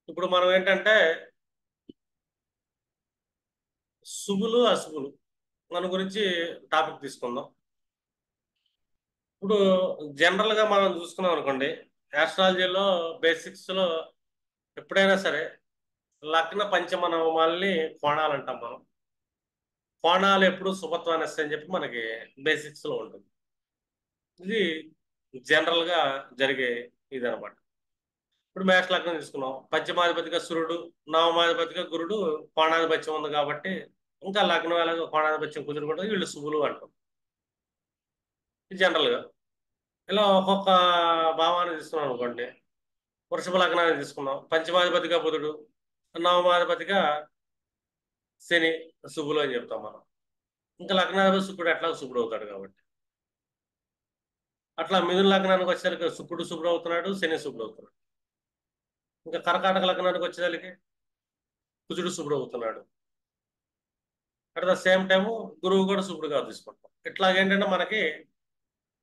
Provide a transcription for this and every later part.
ఇప్పుడు మనం ఏంటంటే శుభులు అశుభులు మన గురించి టాపిక్ తీసుకుందాం. ఇప్పుడు జనరల్ గా మనం చూసుకున్నాం అనుకోండి, ఆస్ట్రాలజీలో బేసిక్స్ లో ఎప్పుడైనా సరే లగ్న పంచమ నవమాలని కోణాలు అంటాం మనం. కోణాలు ఎప్పుడు శుభత్వాన్ని ఇస్తాయని చెప్పి మనకి బేసిక్స్ లో ఉంటుంది. ఇది జనరల్ గా జరిగే ఇది అనమాట. ఇప్పుడు మేష లగ్నం తీసుకున్నాం, పంచమాధిపతిగా సూర్యుడు, నవమాధిపతిగా గురుడు, కోణాధిపత్యం ఉంది కాబట్టి ఇంకా లగ్నం ఎలాగో కోణాధిపత్యం కుదురుకుంటుంది, వీళ్ళు శుభులు అంటాం జనరల్ గా. ఇలా ఒక్కొక్క భావాన్ని తీసుకున్నాం అనుకోండి, వృషభ లగ్నాన్ని తీసుకున్నాం, పంచమాధిపతిగా బుధుడు, నవమాధిపతిగా శని, శుభులు అని చెప్తాం మనం. ఇంకా లగ్నాధిపతి శుక్రుడు ఎట్లా శుభ్రుడు అవుతాడు కాబట్టి. అట్లా మిథున లగ్నానికి వచ్చేసరికి శుక్రుడు శుభ్రుడు అవుతున్నాడు, శని శుభ్రుడు అవుతున్నాడు. ఇంకా కర్కాటక లగ్నానికి వచ్చేసరికి కుజుడు శుభ్రుడు అవుతున్నాడు. అట్ ద సేమ్ టైము గురువు కూడా శుభ్రుడుగా తీసుకుంటాం. ఇట్లాగేంటంటే మనకి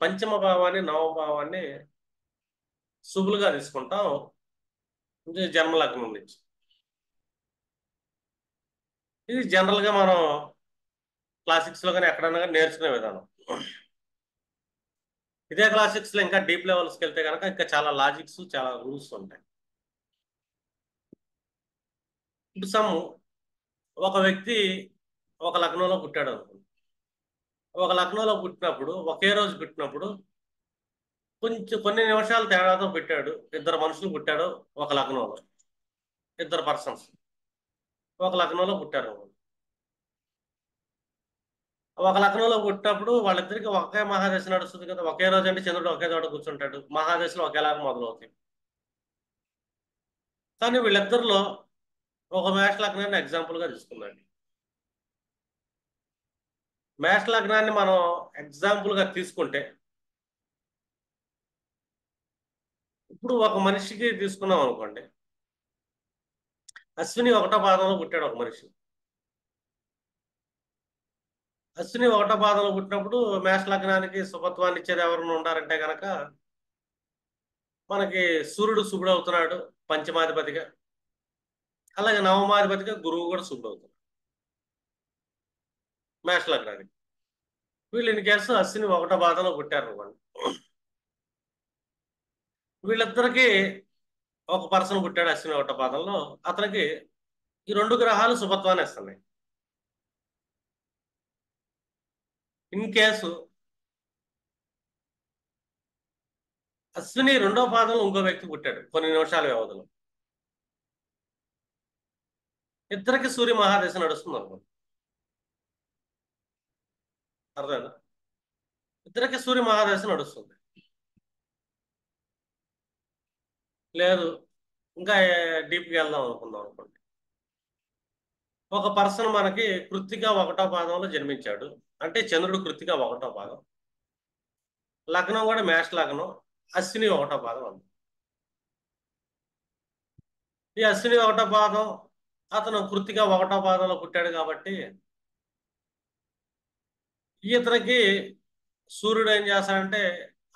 పంచమ భావాన్ని, నవమ భావాన్ని శుభులుగా తీసుకుంటాం జన్మ లగ్నం నుంచి. ఇది జనరల్ గా మనం క్లాసిక్స్ లో కానీ ఎక్కడైనా కానీ నేర్చుకునే విధానం. ఇదే క్లాసిక్స్ లో ఇంకా డీప్ లెవెల్స్కి వెళ్తే కనుక ఇంకా చాలా లాజిక్స్, చాలా రూల్స్ ఉంటాయి. ఇప్పుడు ఒక వ్యక్తి ఒక లగ్నంలో పుట్టాడు అనుకోండి. ఒక లగ్నంలో పుట్టినప్పుడు, ఒకే రోజు పుట్టినప్పుడు కొంచెం కొన్ని నిమిషాలు తేడాతో పెట్టాడు. ఇద్దరు మనుషులు పుట్టాడు ఒక లగ్నంలో, ఇద్దరు పర్సన్స్ ఒక లగ్నంలో పుట్టారు. ఒక లగ్నంలో పుట్టినప్పుడు వాళ్ళిద్దరికి ఒకే మహాదశ నడుస్తుంది కదా. ఒకే రోజు అంటే చంద్రుడు ఒకే చోట కూర్చుంటాడు, మహాదశలు ఒకేలాగా మొదలవుతాయి. కానీ వీళ్ళిద్దరిలో ఒక మేష లగ్నాన్ని ఎగ్జాంపుల్ గా తీసుకుందండి. మేష లగ్నాన్ని మనం ఎగ్జాంపుల్ గా తీసుకుంటే, ఇప్పుడు ఒక మనిషికి తీసుకున్నాం అనుకోండి, అశ్విని ఒకటో పాదంలో పుట్టాడు ఒక మనిషి. అశ్విని ఒకటో పాదంలో పుట్టినప్పుడు మేష లగ్నానికి శుభత్వాన్ని ఇచ్చేది ఎవరైనా ఉండారంటే గనక మనకి సూర్యుడు శుభుడు అవుతున్నాడు పంచమాధిపతిగా. అలాగే నవమాధిపతిగా గురువు కూడా శుభుడు అవుతున్నాడు మేష లగ్నానికి. వీళ్ళు ఇన్ కేసు అశ్విని ఒకటో పాదంలో పుట్టారు అనుకోండి, వీళ్ళిద్దరికి ఒక పర్సన్ పుట్టాడు అశ్విని ఒకటో పాదంలో, అతనికి ఈ రెండు గ్రహాలు శుభత్వాన్ని ఇస్తున్నాయి. ఇన్ కేసు అశ్విని రెండో పాదంలో ఇంకో వ్యక్తి పుట్టాడు కొన్ని నిమిషాల వ్యవధిలో, ఇద్దరికి సూర్య మహాదశ నడుస్తుంది అనుకోండి. అర్థమైందా? ఇద్దరికి సూర్య మహాదశ నడుస్తుంది. లేదు, ఇంకా డీప్గా వెళ్దాం అనుకుందాం అనుకోండి. ఒక పర్సన్ మనకి కృత్తిక ఒకటో పాదంలో జన్మించాడు, అంటే చంద్రుడు కృత్తిక ఒకటో పాదం, లగ్నం కూడా మేష లగ్నం, అశ్విని ఒకటో పాదం అంది. ఈ అశ్విని ఒకటో పాదం అతను కృత్తిక ఒకటో పాదంలో పుట్టాడు కాబట్టి ఇతనికి సూర్యుడు ఏం చేస్తాడంటే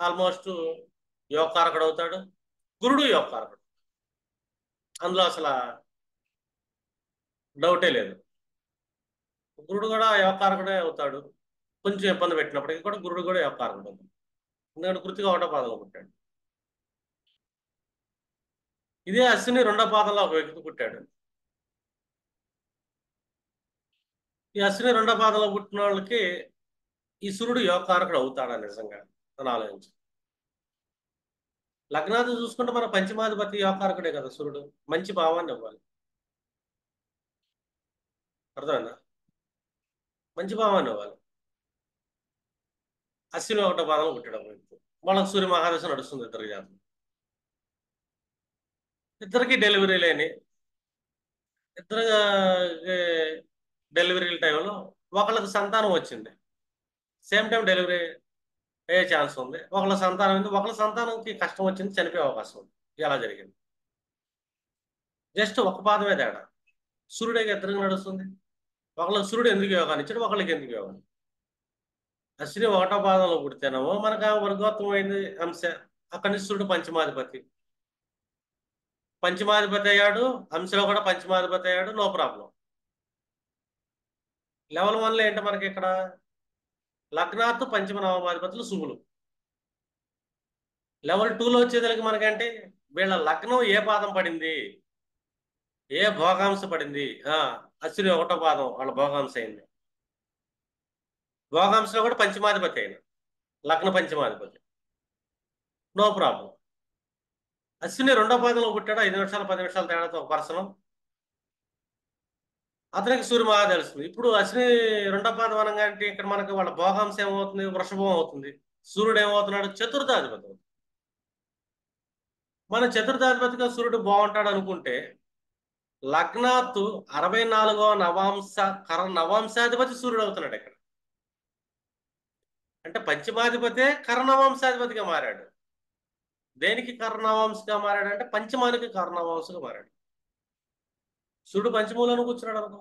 ఆల్మోస్ట్ యోగకారకుడు అవుతాడు, గురుడు యోగకారకుడు, అందులో అసలు డౌటే లేదు. గురుడు కూడా యోగకారకుడే అవుతాడు. కొంచెం ఇబ్బంది పెట్టినప్పటికీ కూడా గురుడు కూడా యోగకారకుడు అవుతాడు, ఎందుకంటే కృతిక ఒకటో పాదంలో పుట్టాడు. ఇదే అశ్విని రెండో పాదంలో ఒక వ్యక్తి పుట్టాడు. ఈ అశ్విని రెండో పాదంలో పుట్టిన వాళ్ళకి ఈ సూర్యుడు యోగకారకుడు అవుతాడా నిజంగా అని ఆలోచించి, లగ్నాన్ని చూసుకుంటే మన పంచమాధిపతి యోగకారకుడే కదా సూర్యుడు, మంచి భావాన్ని ఇవ్వాలి. అర్థమైందా? మంచి భావాన్ని ఇవ్వాలి. అశ్విని ఒకటో పాదంలో పుట్టాడు ఒక వ్యక్తి, వాళ్ళకి సూర్య మహాదశ నడుస్తుంది ఇద్దరు జాతకం. ఇద్దరికి డెలివరీ లేని ఇద్దరు డెలివరీ టైంలో ఒకళ్ళకి సంతానం వచ్చింది, సేమ్ టైం డెలివరీ అయ్యే ఛాన్స్ ఉంది. ఒకళ్ళ సంతానం ఉంది, ఒకళ్ళ సంతానంకి కష్టం వచ్చింది, చనిపోయే అవకాశం ఉంది. ఎలా జరిగింది? జస్ట్ ఒక పాదమే తేడా. సూర్యుడే ఇద్దరికి నడుస్తుంది. ఒకళ్ళకి సూర్యుడు ఎందుకు యోగాన్ని ఇచ్చాడు, ఒకళ్ళకి ఎందుకు యోగాన్ని. అశ్విని ఒకటో పాదంలో పుడితేనేమో మనకు వర్గోత్తమైంది అంశ, అక్కడి నుంచి సూర్యుడు పంచమాధిపతి. పంచమాధిపతి అయ్యాడు, అంశలో కూడా పంచమాధిపతి అయ్యాడు, నో ప్రాబ్లం. లెవెల్ 1లో ఏంటి మనకి ఇక్కడ లగ్నాత్తు పంచమ నవమాధిపతులు శుభులు. లెవెల్ 2లో వచ్చేదానికి మనకంటే వీళ్ళ లగ్నం ఏ పాదం పడింది, ఏ భోగాంశ పడింది. అశ్విని 1వ పాదం వాళ్ళ భోగాంశ అయింది. భోగాంశలో కూడా పంచమాధిపతి అయిన లగ్న పంచమాధిపతి, నో ప్రాబ్లం. అశ్విని 2వ పాదంలో పుట్టాడు, 5 నిమిషాలు 10 నిమిషాల తేడాతో ఒక పర్సన్, అతనికి సూర్య మహా తెలుస్తుంది. ఇప్పుడు అశ్విని 2వ పాదం అనగానే ఇక్కడ మనకి వాళ్ళ భోగాంశం ఏమవుతుంది, వృషభం అవుతుంది. సూర్యుడు ఏమవుతున్నాడు, చతుర్థాధిపతి అవుతుంది. మన చతుర్థాధిపతిగా సూర్యుడు బాగుంటాడు అనుకుంటే లగ్నాత్తు 64వ నవాంశాధిపతి సూర్యుడు అవుతున్నాడు ఇక్కడ. అంటే పంచమాధిపతే కర్ణవంశాధిపతిగా మారాడు. దేనికి కర్ణవంశగా మారాడు అంటే పంచమానికి కర్ణవంశగా మారాడు. సూర్యుడు పంచమూలను కూర్చున్నాడు అనుకో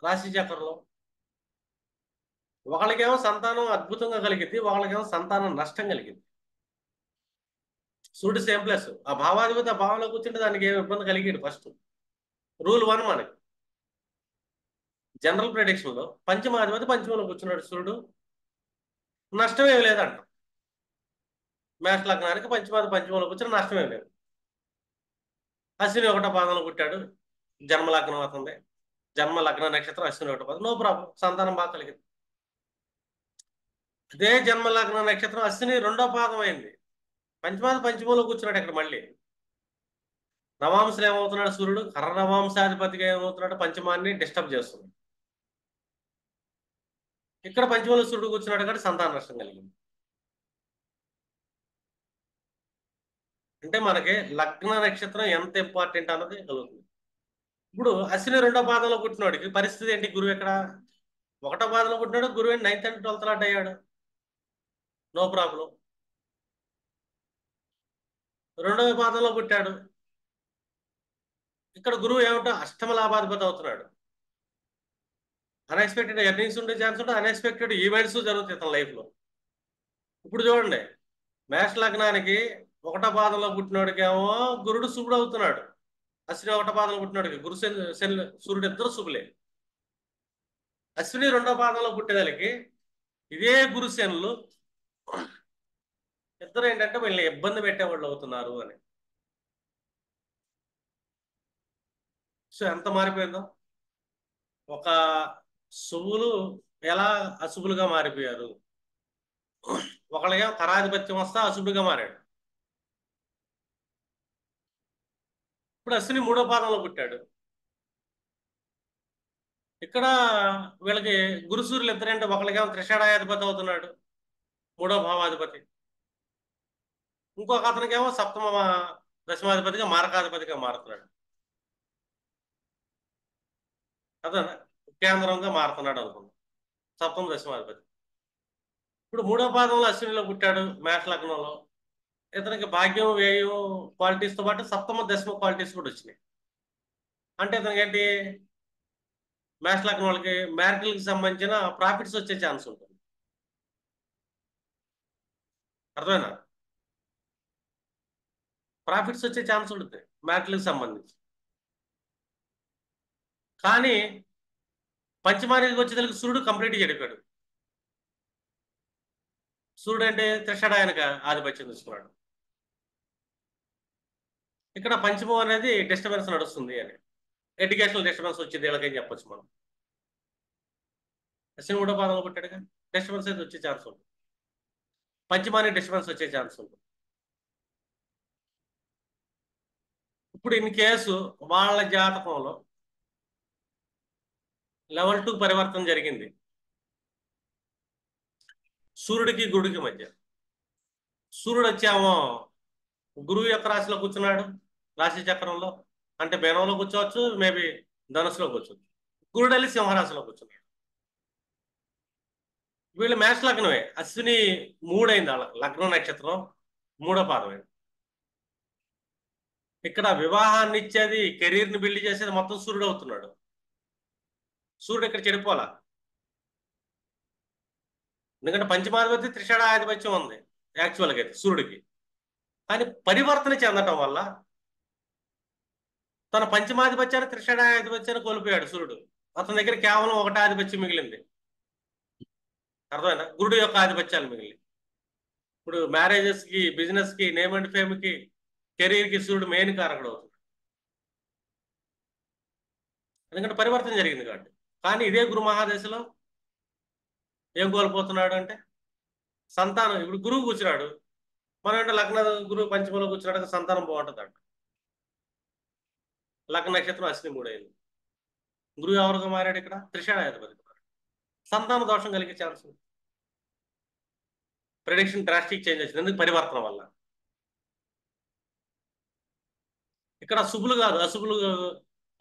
రాశి చక్రంలో. ఒకళ్ళకేమో సంతానం అద్భుతంగా కలిగింది, ఒకళ్ళకేమో సంతానం నష్టం కలిగింది. సూర్యుడు సేమ్ ప్లస్ ఆ భావాధిపతి ఆ భావంలో కూర్చుంటే దానికి ఏమి ఇబ్బంది కలిగాడు. ఫస్ట్ రూల్ 1 మనకి జనరల్ ప్రిడిక్షన్ లో పంచమాధిపతి పంచమంలో కూర్చున్నాడు సూర్యుడు, నష్టం ఏమి లేదంట. మేష లగ్నానికి పంచమంలో కూర్చుని నష్టం ఏమి లేదు. అశ్విని 1వ పాదంలో పుట్టాడు, జన్మ లగ్నం అవుతుంది, జన్మ లగ్న నక్షత్రం అశ్విని 1వ పాదం, నో ప్రాబ్లం, సంతానం బాగా కలిగింది. అదే జన్మ లగ్న నక్షత్రం అశ్విని 2వ పాదం అయింది, పంచమంలో కూర్చున్నాడు. ఇక్కడ మళ్ళీ నవాంశలు ఏమవుతున్నాడు, సూర్యుడు కర్ణవంశాధిపతిగా ఏమవుతున్నాడు, పంచమాన్ని డిస్టర్బ్ చేస్తున్నాడు. ఇక్కడ పంచమంలో సూర్యుడు కూర్చున్నాడు కాబట్టి సంతాన నష్టం కలిగింది. అంటే మనకి లగ్న నక్షత్రం ఎంత ఇంపార్టెంట్ అన్నది కలుగుతుంది. ఇప్పుడు అశ్విని 2వ పాదంలో పుట్టినోడికి పరిస్థితి ఏంటి, గురువు ఎక్కడ 1వ పాదంలో పుట్టినాడు, గురువు 9th and 12th లాట్ అయ్యాడు, నో ప్రాబ్లం. 2వ పాదంలో పుట్టాడు, ఇక్కడ గురువు ఏమిటో అష్టమ లాభాధిపతి అవుతున్నాడు. అన్ఎక్స్పెక్టెడ్ ఎర్నింగ్స్ ఉండే ఛాన్స్ ఉంటుంది, అన్ఎక్స్పెక్టెడ్ ఈవెంట్స్ జరుగుతాయి ఇతని లైఫ్ లో. ఇప్పుడు చూడండి, మేష లగ్నానికి 1వ పాదంలో పుట్టినోడికి ఏమో గురుడు శుభుడు అవుతున్నాడు. అశ్విని 1వ పాదంలో పుట్టినోడికి గురు సూర్యుడు ఇద్దరు శుభులే. అశ్విని 2వ పాదంలో పుట్టేదానికి ఇదే గురుసేనులు ఇద్దరు ఏంటంటే వీళ్ళని ఇబ్బంది పెట్టేవాళ్ళు అవుతున్నారు అని. సో ఎంత మారిపోయిందో, ఒక శుభులు ఎలా అశుభులుగా మారిపోయారు. ఒకళ్ళగా కరాధిపత్యం వస్తే అశుభుడిగా మారాడు. ఇప్పుడు అశ్విని 3వ పాదంలో పుట్టాడు, ఇక్కడ వీళ్ళకి గురు సూర్యులు ఇద్దరంటే ఒకళ్ళకేమో త్రిషాడాయాధిపతి అవుతున్నాడు, 3వ భావాధిపతి. ఇంకొక అతనికేమో సప్తమ దశమాధిపతిగా మారకాధిపతిగా మారుతున్నాడు, అదే కేంద్రంగా మారుతున్నాడు అనుకున్నాం, సప్తమ దశమాధిపతి. ఇప్పుడు 3వ పాదంలో అశ్వినిలో పుట్టాడు మేష లగ్నంలో, ఇతనికి భాగ్యం వ్యయం క్వాలిటీస్తో పాటు సప్తమ దశమ క్వాలిటీస్ కూడా వచ్చినాయి. అంటే ఇతనికి ఏంటి, మేష లగ్నం వాళ్ళకి మ్యారిటల్కి సంబంధించిన ప్రాఫిట్స్ వచ్చే ఛాన్స్ ఉంటుంది. అర్థమైనా, ప్రాఫిట్స్ వచ్చే ఛాన్స్ ఉంటుంది మ్యారిటల్కి సంబంధించి. కానీ పంచమానికి వచ్చేదానికి సూర్యుడు కంప్లీట్ చెడిపాడు. సూర్యుడు అంటే త్రిషడాయనక ఆధిపత్యం తీసుకున్నాడు. ఇక్కడ పంచమం అనేది డిస్టర్బెన్స్ నడుస్తుంది అని, ఎడ్యుకేషనల్ డిస్టర్బెన్స్ వచ్చింది వీళ్ళకేం చెప్పొచ్చు మనం. అశ్విని 3వ పాదంలో పుట్టాడుగా, డిస్టర్బెన్స్ అయితే వచ్చే ఛాన్స్ ఉంటుంది, పంచమానికి డిస్టర్బెన్స్ వచ్చే ఛాన్స్ ఉంటుంది. ఇప్పుడు ఇన్ కేసు వాళ్ళ జాతకంలో లెవెల్ 2 పరివర్తన జరిగింది సూర్యుడికి గురుడికి మధ్య. సూర్యుడు వచ్చేమో గురువు యొక్క రాశిలో కూర్చున్నాడు, రాశి చక్రంలో, అంటే బేనంలో కూర్చోవచ్చు, మేబీ ధనుసులో కూర్చోవచ్చు. గురుడు వెళ్ళి సింహరాశిలో కూర్చున్నాడు. వీళ్ళు మేష లగ్నమే, అశ్విని 3 అయింది వాళ్ళ లగ్నం నక్షత్రం, 3వ పాదం అయింది. ఇక్కడ వివాహాన్ని ఇచ్చేది, కెరీర్ని బిల్డ్ చేసేది మొత్తం సూర్యుడు అవుతున్నాడు. సూర్యుడు ఇక్కడ చెడిపోలా, ఎందుకంటే పంచమాధిపతి త్రిషడ ఆధిపత్యం ఉంది యాక్చువల్గా అయితే సూర్యుడికి. కానీ పరివర్తన చెందటం వల్ల తన పంచమాధిపత్యాన్ని త్రిషడాధిపత్యాన్ని కోల్పోయాడు సూర్యుడు. అతని దగ్గర కేవలం ఒకటి ఆధిపత్యం మిగిలింది. అర్థమైనా? గురుడు యొక్క ఆధిపత్యాలు మిగిలి. ఇప్పుడు మ్యారేజెస్ కి, బిజినెస్ కి, నేమ్ అండ్ ఫేమ్ కి, కెరీర్ కి సూర్యుడు మెయిన్ కారకుడు అవుతుంది. ఎందుకంటే పరివర్తన జరిగింది కాబట్టి. కానీ ఇదే గురు మహాదశలో ఏం కోల్పోతున్నాడు అంటే సంతానం. ఇప్పుడు గురువు కూర్చున్నాడు, మనం అంటే లగ్న గురువు పంచమలో కూర్చున్నాడు, సంతానం బాగుంటుంది అంట. లగ్న నక్షత్రం అశ్విని 3 అయింది. గురువు ఎవరుగా మారాడు ఇక్కడ? త్రిషాడాధిపతి. సంతాన దోషం కలిగే ఛాన్స్ ఉంది. ప్రెడిక్షన్ డ్రాస్టిక్ చేంజ్ వచ్చింది. ఎందుకు? పరివర్తన వల్ల. ఇక్కడ శుభులు కాదు, అశుభులు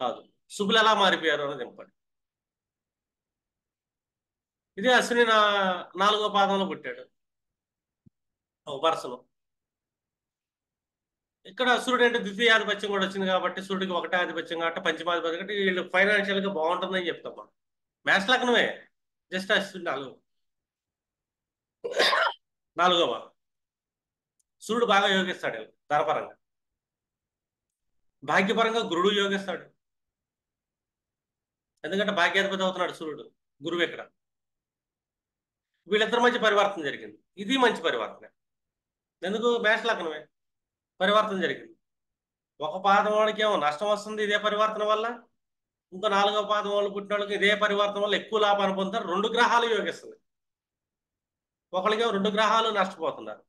కాదు, శుభులు ఎలా మారిపోయారు అనేది ఇంపార్టెంట్. ఇదే అశ్విని 4వ పాదంలో పుట్టాడు ఒక పర్సన్. ఇక్కడ సూర్యుడు అంటే ద్వితీయాధిపత్యం కూడా వచ్చింది కాబట్టి, సూర్యుడికి ఒకటే ఆధిపత్యం కాబట్టి, పంచమాధిపత్యం కాబట్టి వీళ్ళు ఫైనాన్షియల్ గా బాగుంటుందని చెప్తాం మనం. మ్యాథ్స్ లగ్నమే, జస్ట్ అశ్విని 4వ. సూర్యుడు బాగా యోగిస్తాడు ధనపరంగా. భాగ్యపరంగా గురుడు యోగిస్తాడు, ఎందుకంటే భాగ్యాధిపతి అవుతున్నాడు సూర్యుడు. గురువు ఇక్కడ. వీళ్ళిద్దరి మధ్య పరివర్తన జరిగింది. ఇది మంచి పరివర్తన. ఎందుకు? మ్యాథ్స్ లగ్నమే, పరివర్తన జరిగింది. ఒక పాదం వాడికి ఏమో నష్టం వస్తుంది ఇదే పరివర్తన వల్ల, ఇంకా 4వ పాదం వాళ్ళు పుట్టిన వాళ్ళకి ఇదే పరివర్తన వల్ల ఎక్కువ లాభాన్ని పొందుతారు. 2 గ్రహాలు యోగిస్తుంది. ఒకరికి 2 గ్రహాలు నష్టపోతున్నారు.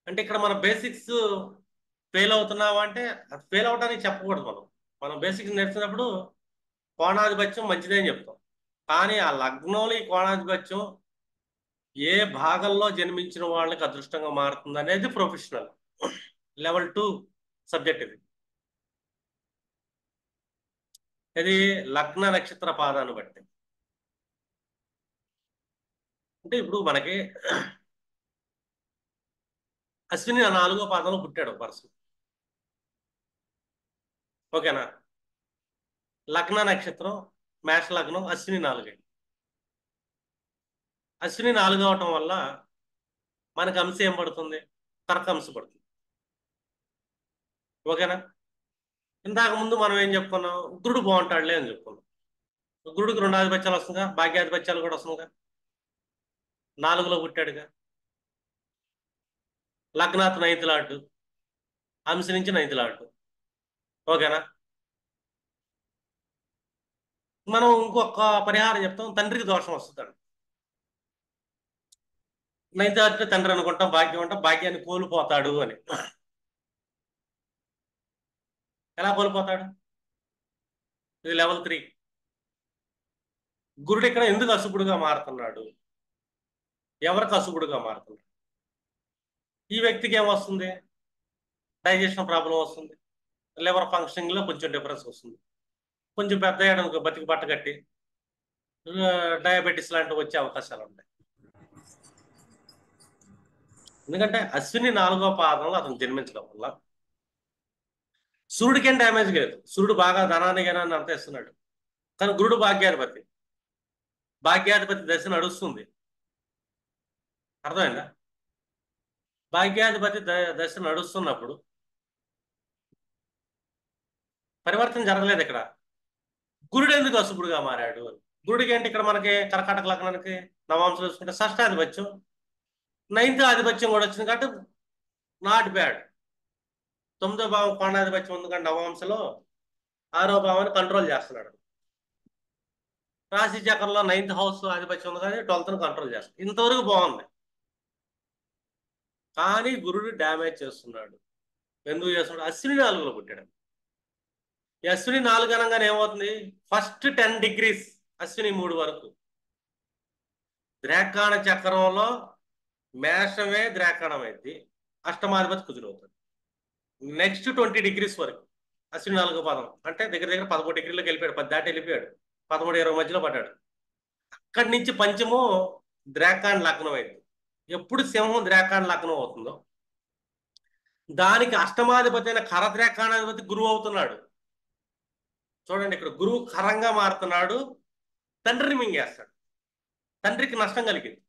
అంటే ఇక్కడ మన బేసిక్స్ ఫెయిల్ అవుతున్నావా అంటే అది ఫెయిల్ అవడానికి చెప్పకూడదు. మనం బేసిక్స్ నేర్చుకున్నప్పుడు కోణాధిపత్యం మంచిదే అని చెప్తాం. కానీ ఆ లగ్నంలో ఈ కోణాధిపత్యం ఏ భాగంలో జన్మించిన వాళ్ళకి అదృష్టంగా మారుతుంది అనేది ప్రొఫెషనల్ లెవెల్ 2 సబ్జెక్ట్ ఇది. ఇది లగ్న నక్షత్ర పాదాన్ని బట్టి. అంటే ఇప్పుడు మనకి అశ్విని 4వ పాదంలో పుట్టాడు పర్సన్, ఓకేనా? లగ్న నక్షత్రం, మేష లగ్నం, అశ్విని 4. అశ్విని 4 అవటం వల్ల మనకు అంశం ఏం పడుతుంది? తర్క అంశం పడుతుంది, ఓకేనా? ఇందాక ముందు మనం ఏం చెప్పుకున్నాం? గురుడు బాగుంటాడులే అని చెప్పుకున్నాం. గురుడికి 2 ఆధిపత్యాలు వస్తుందిగా, భాగ్యాధిపత్యాలు కూడా వస్తుందిగా, 4లో పుట్టాడుగా. లగ్నాత్ 9th లార్డు, అంశ నుంచి 9th లార్డు, ఓకేనా? మనం ఇంకొక పరిహారం చెప్తాం. తండ్రికి దోషం వస్తుందండి. 9th లార్డు తండ్రి అనుకుంటాం, భాగ్యం అంటాం, భాగ్యాన్ని కోల్పోతాడు అని. ఎలా కోల్పోతాడు? ఇది లెవెల్ 3. గురుడు ఇక్కడ ఎందుకు అశుభుడుగా మారుతున్నాడు? ఎవరికి అశుభుడుగా మారుతున్నాడు? ఈ వ్యక్తికి ఏమొస్తుంది? డైజెషన్ ప్రాబ్లం వస్తుంది, లివర్ ఫంక్షనింగ్ లో కొంచెం డిఫరెన్స్ వస్తుంది, కొంచెం పెద్ద అయ్యాడు బతికి బట్ట కట్టి డయాబెటీస్ లాంటివి వచ్చే అవకాశాలు ఉంటాయి. ఎందుకంటే అశ్విని 4వ పాదంలో అతను జన్మించడం వల్ల సూర్యుడికి ఏం డ్యామేజ్ లేదు. సూర్యుడు బాగా ధనాన్ని గణాన్ని అంత ఇస్తున్నాడు. కానీ గురుడు భాగ్యాధిపతి, భాగ్యాధిపతి దశ నడుస్తుంది. అర్థమైందా? భాగ్యాధిపతి దశ నడుస్తున్నప్పుడు పరివర్తన జరగలేదు. ఇక్కడ గురుడు ఎందుకు అశుభుడుగా మారాడు? గురుడికి ఏంటి? ఇక్కడ మనకి కర్కాటక లగ్నానికి నవాంశం చూసుకుంటే షష్టాధిపత్యం, 9th ఆధిపత్యం కూడా వచ్చింది కాబట్టి నాట్ బ్యాడ్. 9వ భావం కోణాధిపత్యం ఉంది కానీ నవాంశలో 6వ భావాన్ని కంట్రోల్ చేస్తున్నాడు. రాశి చక్రంలో 9th హౌస్ ఆధిపత్యం ఉంది కానీ 12th కంట్రోల్ చేస్తాడు. ఇంతవరకు బాగుంది. కానీ గురుడు డ్యామేజ్ చేస్తున్నాడు. ఎందుకు చేస్తున్నాడు? అశ్విని 4లో పుట్టాడు. ఈ అశ్విని 4 అనగానే ఏమవుతుంది? ఫస్ట్ 10 డిగ్రీస్ అశ్విని 3 వరకు ద్రాకాణ చక్రంలో మేషమే ద్రాకాణం అయింది, అష్టమాధిపతి కుదురవుతుంది. నెక్స్ట్ 20 డిగ్రీస్ వరకు అశ్విని 4వ పాదం అంటే దగ్గర దగ్గర 13 డిగ్రీలోకి వెళ్ళిపోయాడు. 10 దాటి వెళ్ళిపోయాడు, 13-20 మధ్యలో పడ్డాడు. అక్కడి నుంచి పంచము ద్రాకాణ లగ్నం అయింది. ఎప్పుడు సింహం ద్రాకాణ లగ్నం అవుతుందో దానికి అష్టమాధిపతి అయిన కరద్రాకాణాధిపతి గురువు అవుతున్నాడు. చూడండి, ఇక్కడ గురువు కరంగా మారుతున్నాడు, తండ్రిని మింగేస్తాడు. తండ్రికి నష్టం కలిగింది.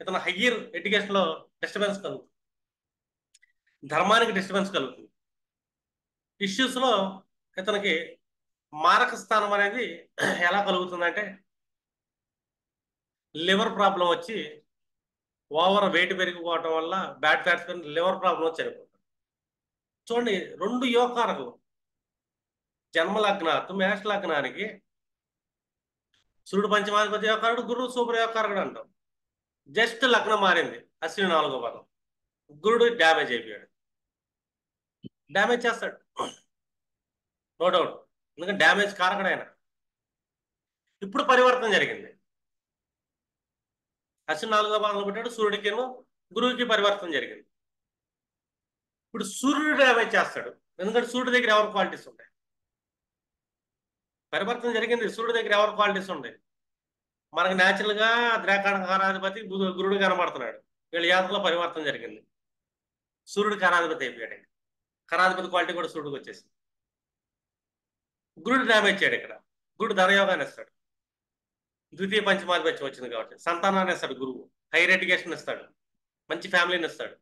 ఇతను హయ్యర్ ఎడ్యుకేషన్ లో డిస్టర్బెన్స్ కలుగుతుంది, ధర్మానికి డిస్టర్బెన్స్ కలుగుతుంది. ఇష్యూస్ లో ఇతనికి మారక స్థానం అనేది ఎలా కలుగుతుందంటే లివర్ ప్రాబ్లం వచ్చి ఓవర్ వెయిట్ పెరిగిపోవటం వల్ల బ్యాడ్ ఫ్యాట్స్ లివర్ ప్రాబ్లం వచ్చి చనిపోతాడు. చూడండి, రెండు యోగకారకులు జన్మ లగ్నాత్ మేష లగ్నానికి సూర్యుడు పంచమాధిపతి యోగకారుడు, గురువు సూపర్ యోగకారకుడు అంటాం. జస్ట్ లగ్నం మారింది, అశ్విని 4వ పదం, గురుడు డ్యామేజ్ అయిపోయాడు. డ్యామేజ్ చేస్తాడు, నో డౌట్, ఎందుకంటే డ్యామేజ్ కారకుడు ఆయన. ఇప్పుడు పరివర్తన జరిగింది, అశ్విని 4వ పాదంలో పెట్టాడు, సూర్యుడికేమో గురువుకి పరివర్తన జరిగింది. ఇప్పుడు సూర్యుడు డ్యామేజ్ చేస్తాడు, ఎందుకంటే సూర్యుడి దగ్గర ఎవరి క్వాలిటీస్ ఉంటాయి. పరివర్తన జరిగింది, సూర్యుడి దగ్గర ఎవరి క్వాలిటీస్ ఉంటాయి. మనకు న్యాచురల్ గా ద్రాకారాధిపతి గురుడు కనబడుతున్నాడు, వీళ్ళ జాతకంలో పరివర్తన జరిగింది, సూర్యుడు కరాధిపతి అయిపోయాడు. కరాధిపతి క్వాలిటీ కూడా సూర్యుడికి వచ్చేసింది. గురుడు డ్యామేజ్ చేయడు, ఇక్కడ గురుడు ధనయోగాన్ని ఇస్తాడు, ద్వితీయ పంచమాధిపత్యం వచ్చింది కాబట్టి సంతానాన్ని ఇస్తాడు గురువు, హైయర్ ఎడ్యుకేషన్ ఇస్తాడు, మంచి ఫ్యామిలీని ఇస్తాడు.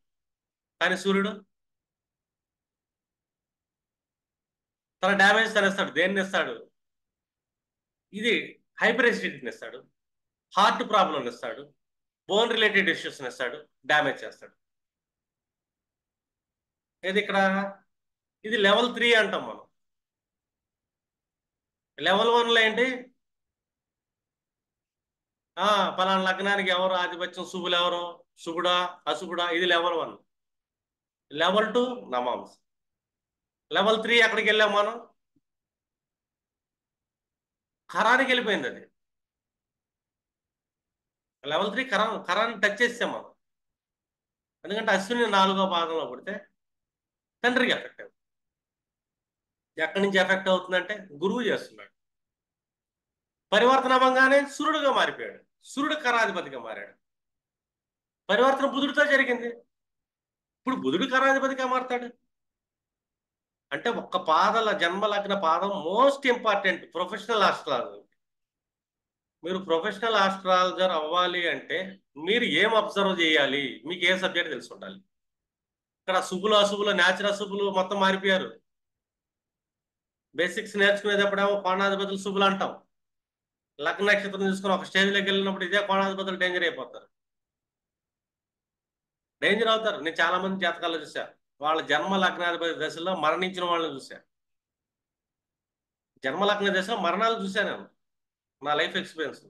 కానీ సూర్యుడు తన డ్యామేజ్ తను ఇస్తాడు. దేన్ని ఇస్తాడు? ఇది హైపర్ ఎసిడిటీని ఇస్తాడు, హార్ట్ ప్రాబ్లం ఇస్తాడు, బోన్ రిలేటెడ్ ఇష్యూస్ ఇస్తాడు, డ్యామేజ్ చేస్తాడు. ఏది ఇక్కడ? ఇది లెవెల్ 3 అంటాం మనం. లెవెల్ 1లో ఏంటి? పలానా లగ్నానికి ఎవరు ఆధిపత్యం, శుభులు ఎవరు, శుభుడా అశుభుడా, ఇది లెవెల్ 1. లెవెల్ 2 నవాంశ. లెవెల్ 3 ఎక్కడికి వెళ్ళాం మనం? ఖరానికి వెళ్ళిపోయింది అది. లెవెల్ 3 ఖరాన్ని టచ్ చేసాం మనం, ఎందుకంటే అశ్విని 4వ పాదంలో పుడితే తండ్రికి ఎఫెక్ట్ అవుతుంది. ఎక్కడి నుంచి ఎఫెక్ట్ అవుతుందంటే గురువు చేస్తున్నాడు. పరివర్తన అవ్వగానే సూర్యుడుగా మారిపోయాడు, సూర్యుడు కరాధిపతిగా మారాడు. పరివర్తన బుధుడితో జరిగింది, ఇప్పుడు బుధుడు కరాధిపతిగా మారుతాడు. అంటే ఒక్క పాదల జన్మ లగ్న పాదం మోస్ట్ ఇంపార్టెంట్ ప్రొఫెషనల్ ఆస్ట్రాలజర్. మీరు ప్రొఫెషనల్ ఆస్ట్రాలజర్ అవ్వాలి అంటే మీరు ఏం అబ్జర్వ్ చేయాలి, మీకు ఏ సబ్జెక్ట్ తెలిసి ఉండాలి. ఇక్కడ శుభులు అశుభులు న్యాచురల్ శుభులు మొత్తం మారిపోయారు. బేసిక్స్ నేర్చుకునేటప్పుడేమో కోణాధిపతులు శుభులు అంటాం, లగ్న నక్షత్రం తీసుకుని ఒక స్టేజ్లోకి వెళ్ళినప్పుడు ఇదే కోణాధిపతులు డేంజర్ అయిపోతారు, డేంజర్ అవుతారు. నేను చాలా మంది జాతకాల్లో చూసా, వాళ్ళ జన్మ లగ్నాధిపతి దశలో మరణించిన వాళ్ళని చూసా, జన్మ లగ్న దశలో మరణాలు చూశాను నేను, నా లైఫ్ ఎక్స్పీరియన్స్.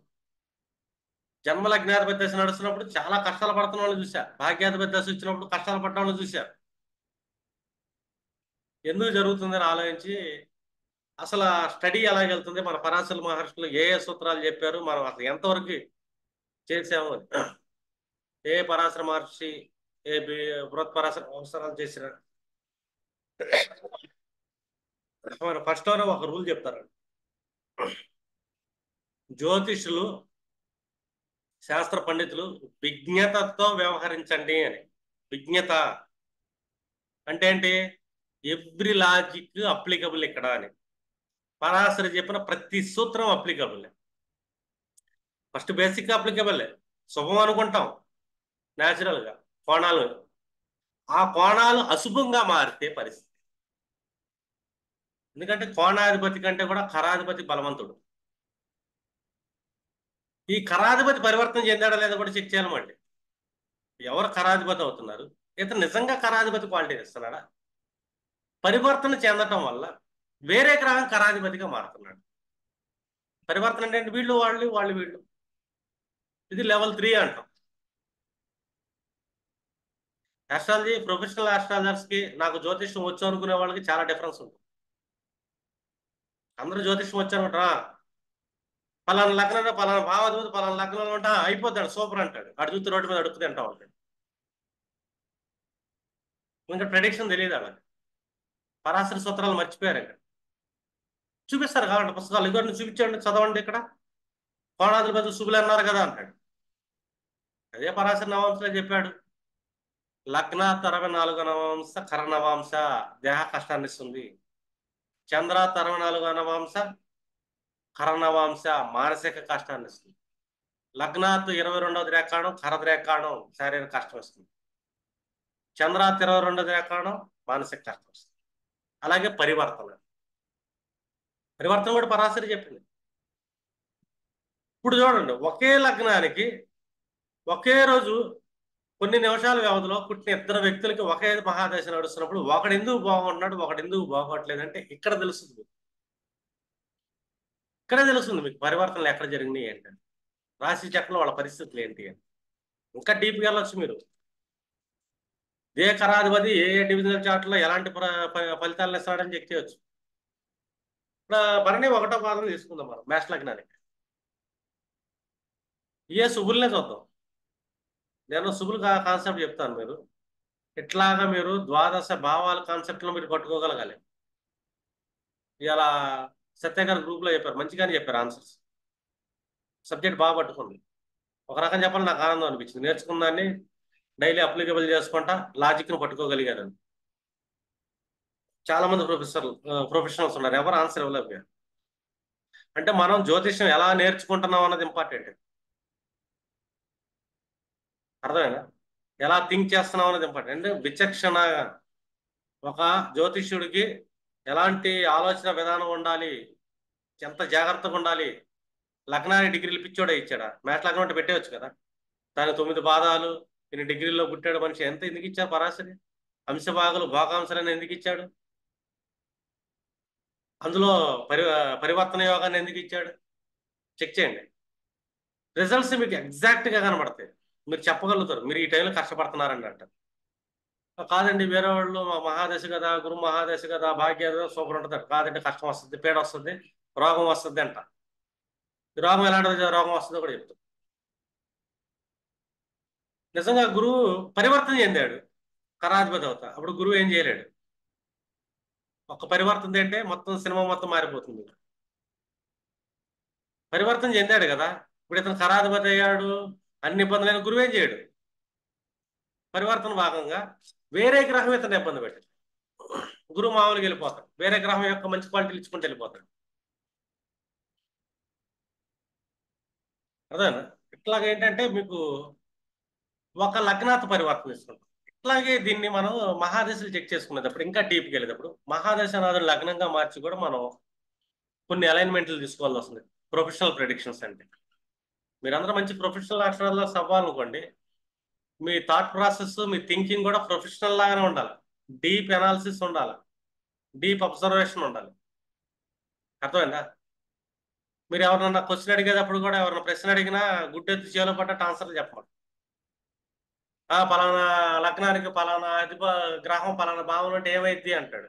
జన్మ లగ్నాధిపతి దశ నడుస్తున్నప్పుడు చాలా కష్టాలు పడుతున్న వాళ్ళు చూసా, భాగ్యాధిపతి దశ వచ్చినప్పుడు కష్టాలు పడ్డ వాళ్ళు చూసా. ఎందుకు జరుగుతుందని ఆలోచించి అసలు ఆ స్టడీ ఎలాగెళ్తుంది, మన పరాశర మహర్షులు ఏ ఏ సూత్రాలు చెప్పారు, మనం అసలు ఎంతవరకు చేసాము అని. ఏ పరాశర మహర్షి ఏ బృహత్ పరాశర అవసరాలు చేసిన మన ఫస్ట్ ఒక రూల్ చెప్తారు, జ్యోతిషులు శాస్త్ర పండితులు విజ్ఞతతో వ్యవహరించండి అని. విజ్ఞత అంటే ఏంటి? ఎవ్రీ లాజిక్ అప్లికబుల్ ఇక్కడ అని. పరాశరి చెప్పిన ప్రతి సూత్రం అప్లికబుల్. ఫస్ట్ బేసిక్ అప్లికబుల్, శుభం అనుకుంటాం న్యాచురల్గా కోణాలు, ఆ కోణాలు అశుభంగా మారితే పరిస్థితి. ఎందుకంటే కోణాధిపతి కంటే కూడా కరాధిపతి బలవంతుడు. ఈ కరాధిపతి పరివర్తన చెందాడా లేదా కూడా చెక్ చేయాలమండి. ఎవరు కరాధిపతి అవుతున్నారు, ఇతను నిజంగా కరాధిపతి క్వాలిటీ ఇస్తున్నాడా? పరివర్తన చెందటం వల్ల వేరే గ్రహం కరాధిపతిగా మారుతున్నాడు. పరివర్తన అంటే వీళ్ళు వాళ్ళు వాళ్ళు వీళ్ళు, ఇది లెవెల్ 3 అంటాం. ఆస్ట్రాలజీ ప్రొఫెషనల్ ఆస్ట్రాలజర్స్ కి నాకు జ్యోతిష్యం వచ్చు అనుకునే వాళ్ళకి చాలా డిఫరెన్స్ ఉంటుంది. అందరూ జ్యోతిష్యం వచ్చారనుకుంటా, పలానా లగ్నంలో పలానా భావాధిపతి పలానా లగ్నంలో ఉంటా అయిపోతాడు సూపర్ అంటాడు, అటు చూస్తే రోడ్డు మీద అడుగుతుంది అంటా ఉంటాడు. ఇంకా ప్రెడిక్షన్ తెలియదు వాళ్ళకి, పరాశర సూత్రాలు మర్చిపోయారు. ఇక్కడ చూపిస్తారు కావాలంటే పుస్తకాలు, ఇదిగోండి చూపించండి చదవండి, ఇక్కడ కోణాధిపతి శుభులు అన్నారు కదా అంటాడు. అదే పరాశర నవాంశలో చెప్పాడు, లగ్నాత్ 64వ నవాంశ కరనవాంశ దేహ కష్టాన్ని ఇస్తుంది, చంద్రాత్ 64వ నవాంశ కరనవాంశ మానసిక కష్టాన్ని ఇస్తుంది, లగ్నాత్ 22వ ద్రేకాణం కరద్రేకాణం శారీరక కష్టం ఇస్తుంది, చంద్రాత్ 22వ ద్రేకాణం మానసిక కష్టం ఇస్తుంది. అలాగే పరివర్తన. పరివర్తన కూడా పరాశరి చెప్పింది. ఇప్పుడు చూడండి, ఒకే లగ్నానికి ఒకే రోజు కొన్ని నిమిషాల వ్యవధిలో పుట్టిన ఇద్దరు వ్యక్తులకి ఒకే మహాదశ నడుస్తున్నప్పుడు ఒకడు ఎందుకు బాగుంటున్నాడు, ఒకడు ఎందుకు బాగోట్లేదు అంటే ఇక్కడ తెలుస్తుంది. ఇక్కడే తెలుస్తుంది మీకు పరివర్తనలు ఎక్కడ జరిగినాయి ఏంటంటే, రాశి చక్రంలో వాళ్ళ పరిస్థితులు ఏంటి అని. ఇంకా డీప్గా వెళ్ళొచ్చు మీరు. ఏ కరాధిపతి ఏ ఏ డివిజనల్ చార్ట్లో ఎలాంటి ఫలితాలను ఇస్తాడని చెక్ చేయొచ్చు. ఇప్పుడు భరణి 1వ పాదం తీసుకుందాం మనం మేష లగ్నానికి. ఏ శుభులనే చూద్దాం. నేను శుభులు కాన్సెప్ట్ చెప్తాను. మీరు ఇట్లాగా మీరు ద్వాదశ భావాల కాన్సెప్ట్లో మీరు పట్టుకోగలగాలి. ఇలా సత్య గారు గ్రూప్లో చెప్పారు, మంచిగానే చెప్పారు ఆన్సర్స్. సబ్జెక్ట్ బాగా పట్టుకుంది. ఒక రకం చెప్పాలి, నాకు ఆనందం అనిపించింది. నేర్చుకున్న దాన్ని డైలీ అప్లికబుల్ చేసుకుంటా లాజిక్ను పట్టుకోగలిగారు. చాలా మంది ప్రొఫెషనల్స్ ఉన్నారు, ఎవరు ఆన్సర్ ఇవ్వలేకపోయారు. అంటే మనం జ్యోతిష్యం ఎలా నేర్చుకుంటున్నాం అన్నది ఇంపార్టెంట్. అర్థమైనా? ఎలా థింక్ చేస్తున్నాం అన్నది ఇంపార్టెంట్. అంటే విచక్షణ, ఒక జ్యోతిష్యుడికి ఎలాంటి ఆలోచన విధానం ఉండాలి, ఎంత జాగ్రత్తగా ఉండాలి. లగ్నానికి డిగ్రీలు పిచ్చోడే ఇచ్చాడా? మ్యాథ్ లగ్నం అంటే పెట్టేవచ్చు కదా. దాని 9 పాదాలు, ఇన్ని డిగ్రీల్లో పుట్టాడు మనిషి, ఎంత ఎందుకు ఇచ్చారు పరాశరి? అంశభాగాలు భోగాంశాలను ఎందుకు ఇచ్చాడు? అందులో పరివర్తన యోగాన్ని ఎందుకు ఇచ్చాడు? చెక్ చేయండి. రిజల్ట్స్ మీకు ఎగ్జాక్ట్గా కనబడతాయి. మీరు చెప్పగలుగుతారు మీరు ఈ టైంలో కష్టపడుతున్నారని అంటారు. కాదండి వేరే వాళ్ళు మా మహాదశ కదా, గురు మహాదశ కదా, భాగ్య సూపర్ ఉంటుంటారు. కాదండి కష్టం వస్తుంది, పీడ వస్తుంది, రోగం వస్తుంది అంట. ఈ రోగం ఎలాంటి రోగం వస్తుందో కూడా చెప్తాం. నిజంగా గురువు పరివర్తన చెందాడు, కరాధిపతి అవుతా, అప్పుడు గురువు ఏం చేయలేడు. ఒక్క పరివర్తన అంటే మొత్తం సినిమా మొత్తం మారిపోతుంది. పరివర్తన చెందాడు కదా, ఇప్పుడు ఇతను కరాధిపతి అయ్యాడు, అన్ని ఇబ్బందులైన గురువు ఏం చేయడు. పరివర్తన భాగంగా వేరే గ్రహం ఇతను ఇబ్బంది పెట్టాడు. గురువు మామూలుగా వెళ్ళిపోతాడు, వేరే గ్రహం యొక్క మంచి క్వాలిటీలు ఇచ్చుకుంటూ వెళ్ళిపోతాడు. అదేనా? ఇట్లాగ ఏంటంటే మీకు ఒక లగ్నాత పరివర్తన ఇస్తుంటాం. ఇట్లాగే దీన్ని మనం మహాదశలు చెక్ చేసుకునేటప్పుడు, ఇంకా డీప్కి వెళ్ళేటప్పుడు మహాదశనాథుడు లగ్నంగా మార్చి కూడా మనం కొన్ని అలైన్మెంట్లు తీసుకోవాల్సి వస్తుంది. ప్రొఫెషనల్ ప్రెడిక్షన్స్ అంటే మీరందరూ మంచి ప్రొఫెషనల్ అక్షరాల్లో అవ్వాలనుకోండి, మీ థాట్ ప్రాసెస్, మీ థింకింగ్ కూడా ప్రొఫెషనల్ లాగానే ఉండాలి. డీప్ అనాలిసిస్ ఉండాలి, డీప్ అబ్జర్వేషన్ ఉండాలి. అర్థమైందా? మీరు ఎవరన్నా క్వశ్చన్ అడిగేటప్పుడు కూడా, ఎవరైనా ప్రశ్న అడిగినా గుడ్డెత్తి చేలో పడ్డట్టు ఆన్సర్ చెప్పమని. పలానా లగ్నానికి పలానా గ్రహం పలానా భావం అంటే ఏమైద్ది అంటాడు.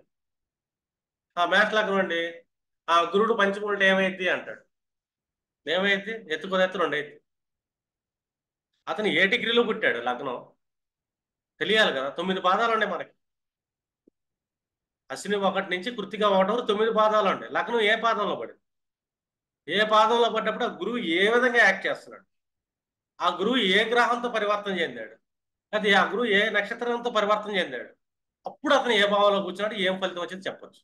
మేష లగ్నం అండి, గురుడు పంచములు అంటే ఏమైద్ది అంటాడు. ఏమైద్ది? ఎత్తు 2 అయితే. అతను ఏ డిగ్రీలో పుట్టాడు లగ్నం తెలియాలి కదా. 9 పాదాలు ఉన్నాయి మనకి. అశ్విని 1 నుంచి కృత్తిక 1 వరకు 9 పాదాలు ఉంటాయి. లగ్నం ఏ పాదంలో పడింది, ఏ పాదంలో పడ్డప్పుడు ఆ గురువు ఏ విధంగా యాక్ట్ చేస్తున్నాడు, ఆ గురువు ఏ గ్రహంతో పరివర్తన చెందాడు, అది ఆ గురువు ఏ నక్షత్రంతో పరివర్తన చెందాడు, అప్పుడు అతను ఏ భావంలో కూర్చున్నాడు, ఏం ఫలితం వచ్చింది చెప్పొచ్చు.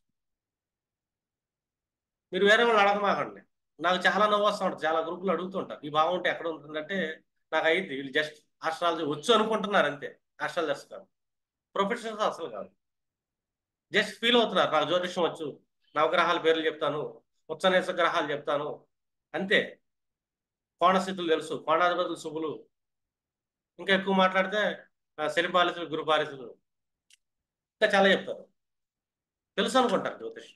మీరు వేరే వాళ్ళు అడగమాకండి. నాకు చాలా నవ్వు వస్తూ ఉంటుంది, చాలా గ్రూపులు అడుగుతుంటారు ఈ భావం ఉంటే ఎక్కడ ఉంటుందంటే, నాకు అయింది వీళ్ళు జస్ట్ ఆస్ట్రాలజీ వచ్చు అనుకుంటున్నారు అంతే. ఆస్ట్రాలజర్స్ కాదు, ప్రొఫెషనల్స్ అసలు కాదు. జస్ట్ ఫీల్ అవుతున్నారు నాకు జ్యోతిష్యం వచ్చు, నవగ్రహాల పేర్లు చెప్తాను, ఉత్సనేస గ్రహాలు చెప్తాను అంతే. కోణస్థితులు తెలుసు, కోణాధిపతులు శుభులు, ఇంకా ఎక్కువ మాట్లాడితే శని పాలితులు, గురు పాలితులు, ఇంకా చాలా చెప్తారు. తెలుసు అనుకుంటారు జ్యోతిష్.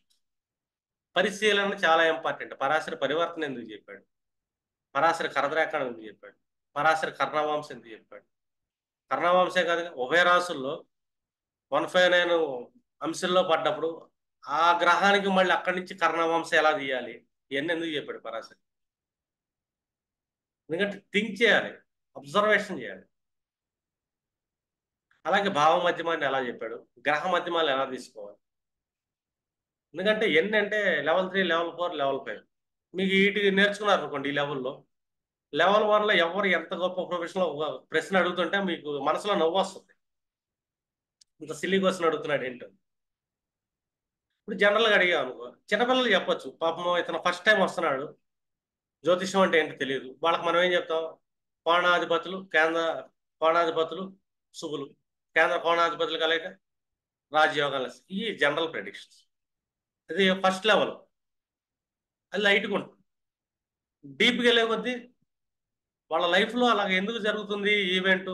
పరిశీలన చాలా ఇంపార్టెంట్. పరాశరి పరివర్తన ఎందుకు చెప్పాడు, పరాశరి కరద్రేఖణం ఎందుకు చెప్పాడు, పరాశరి కర్ణవంశం ఎందుకు చెప్పాడు. కర్ణవంశే కాదు, ఉభయ రాసుల్లో 159 అంశంలో పడ్డప్పుడు ఆ గ్రహానికి మళ్ళీ అక్కడి నుంచి కర్ణవంశం ఎలా తీయాలి, ఇవన్నీ ఎందుకు చెప్పాడు పరాశరి. ఎందుకంటే థింక్ చేయాలి, అబ్జర్వేషన్ చేయాలి. అలాగే భావ మధ్యమాన్ని ఎలా చెప్పాడు, గ్రహ మధ్యమాలు ఎలా తీసుకోవాలి. ఎందుకంటే ఎన్ని అంటే లెవెల్ 3, లెవెల్ 4, లెవెల్ 5 మీకు వీటికి నేర్చుకున్నారు అనుకోండి. ఈ లెవెల్లో లెవెల్ 1లో ఎవరు ఎంత గొప్ప ప్రొఫెషనల్ ప్రశ్న అడుగుతుంటే మీకు మనసులో నవ్వు వస్తుంది, ఇంత సిల్లీ క్వశ్చన్ అడుగుతున్నాడు ఏంటో. ఇప్పుడు జనరల్గా అడిగాం అనుకో, చిన్నపిల్లలు చెప్పొచ్చు, పాపం ఇతను ఫస్ట్ టైం వస్తున్నాడు, జ్యోతిషం అంటే ఏంటో తెలియదు, వాళ్ళకి మనం ఏం చెప్తాం, కోణాధిపతులు, కేంద్ర కోణాధిపతులు శుభులు, కేంద్ర కోణాధిపతులు కలయిక రాజయోగాలు ఈ జనరల్ ప్రెడిక్షన్స్. ఇది ఫస్ట్ లెవెల్, అది లైట్గా ఉంటుంది. డీప్గా వెళ్ళే కొద్దీ వాళ్ళ లైఫ్లో అలాగ ఎందుకు జరుగుతుంది ఈవెంట్,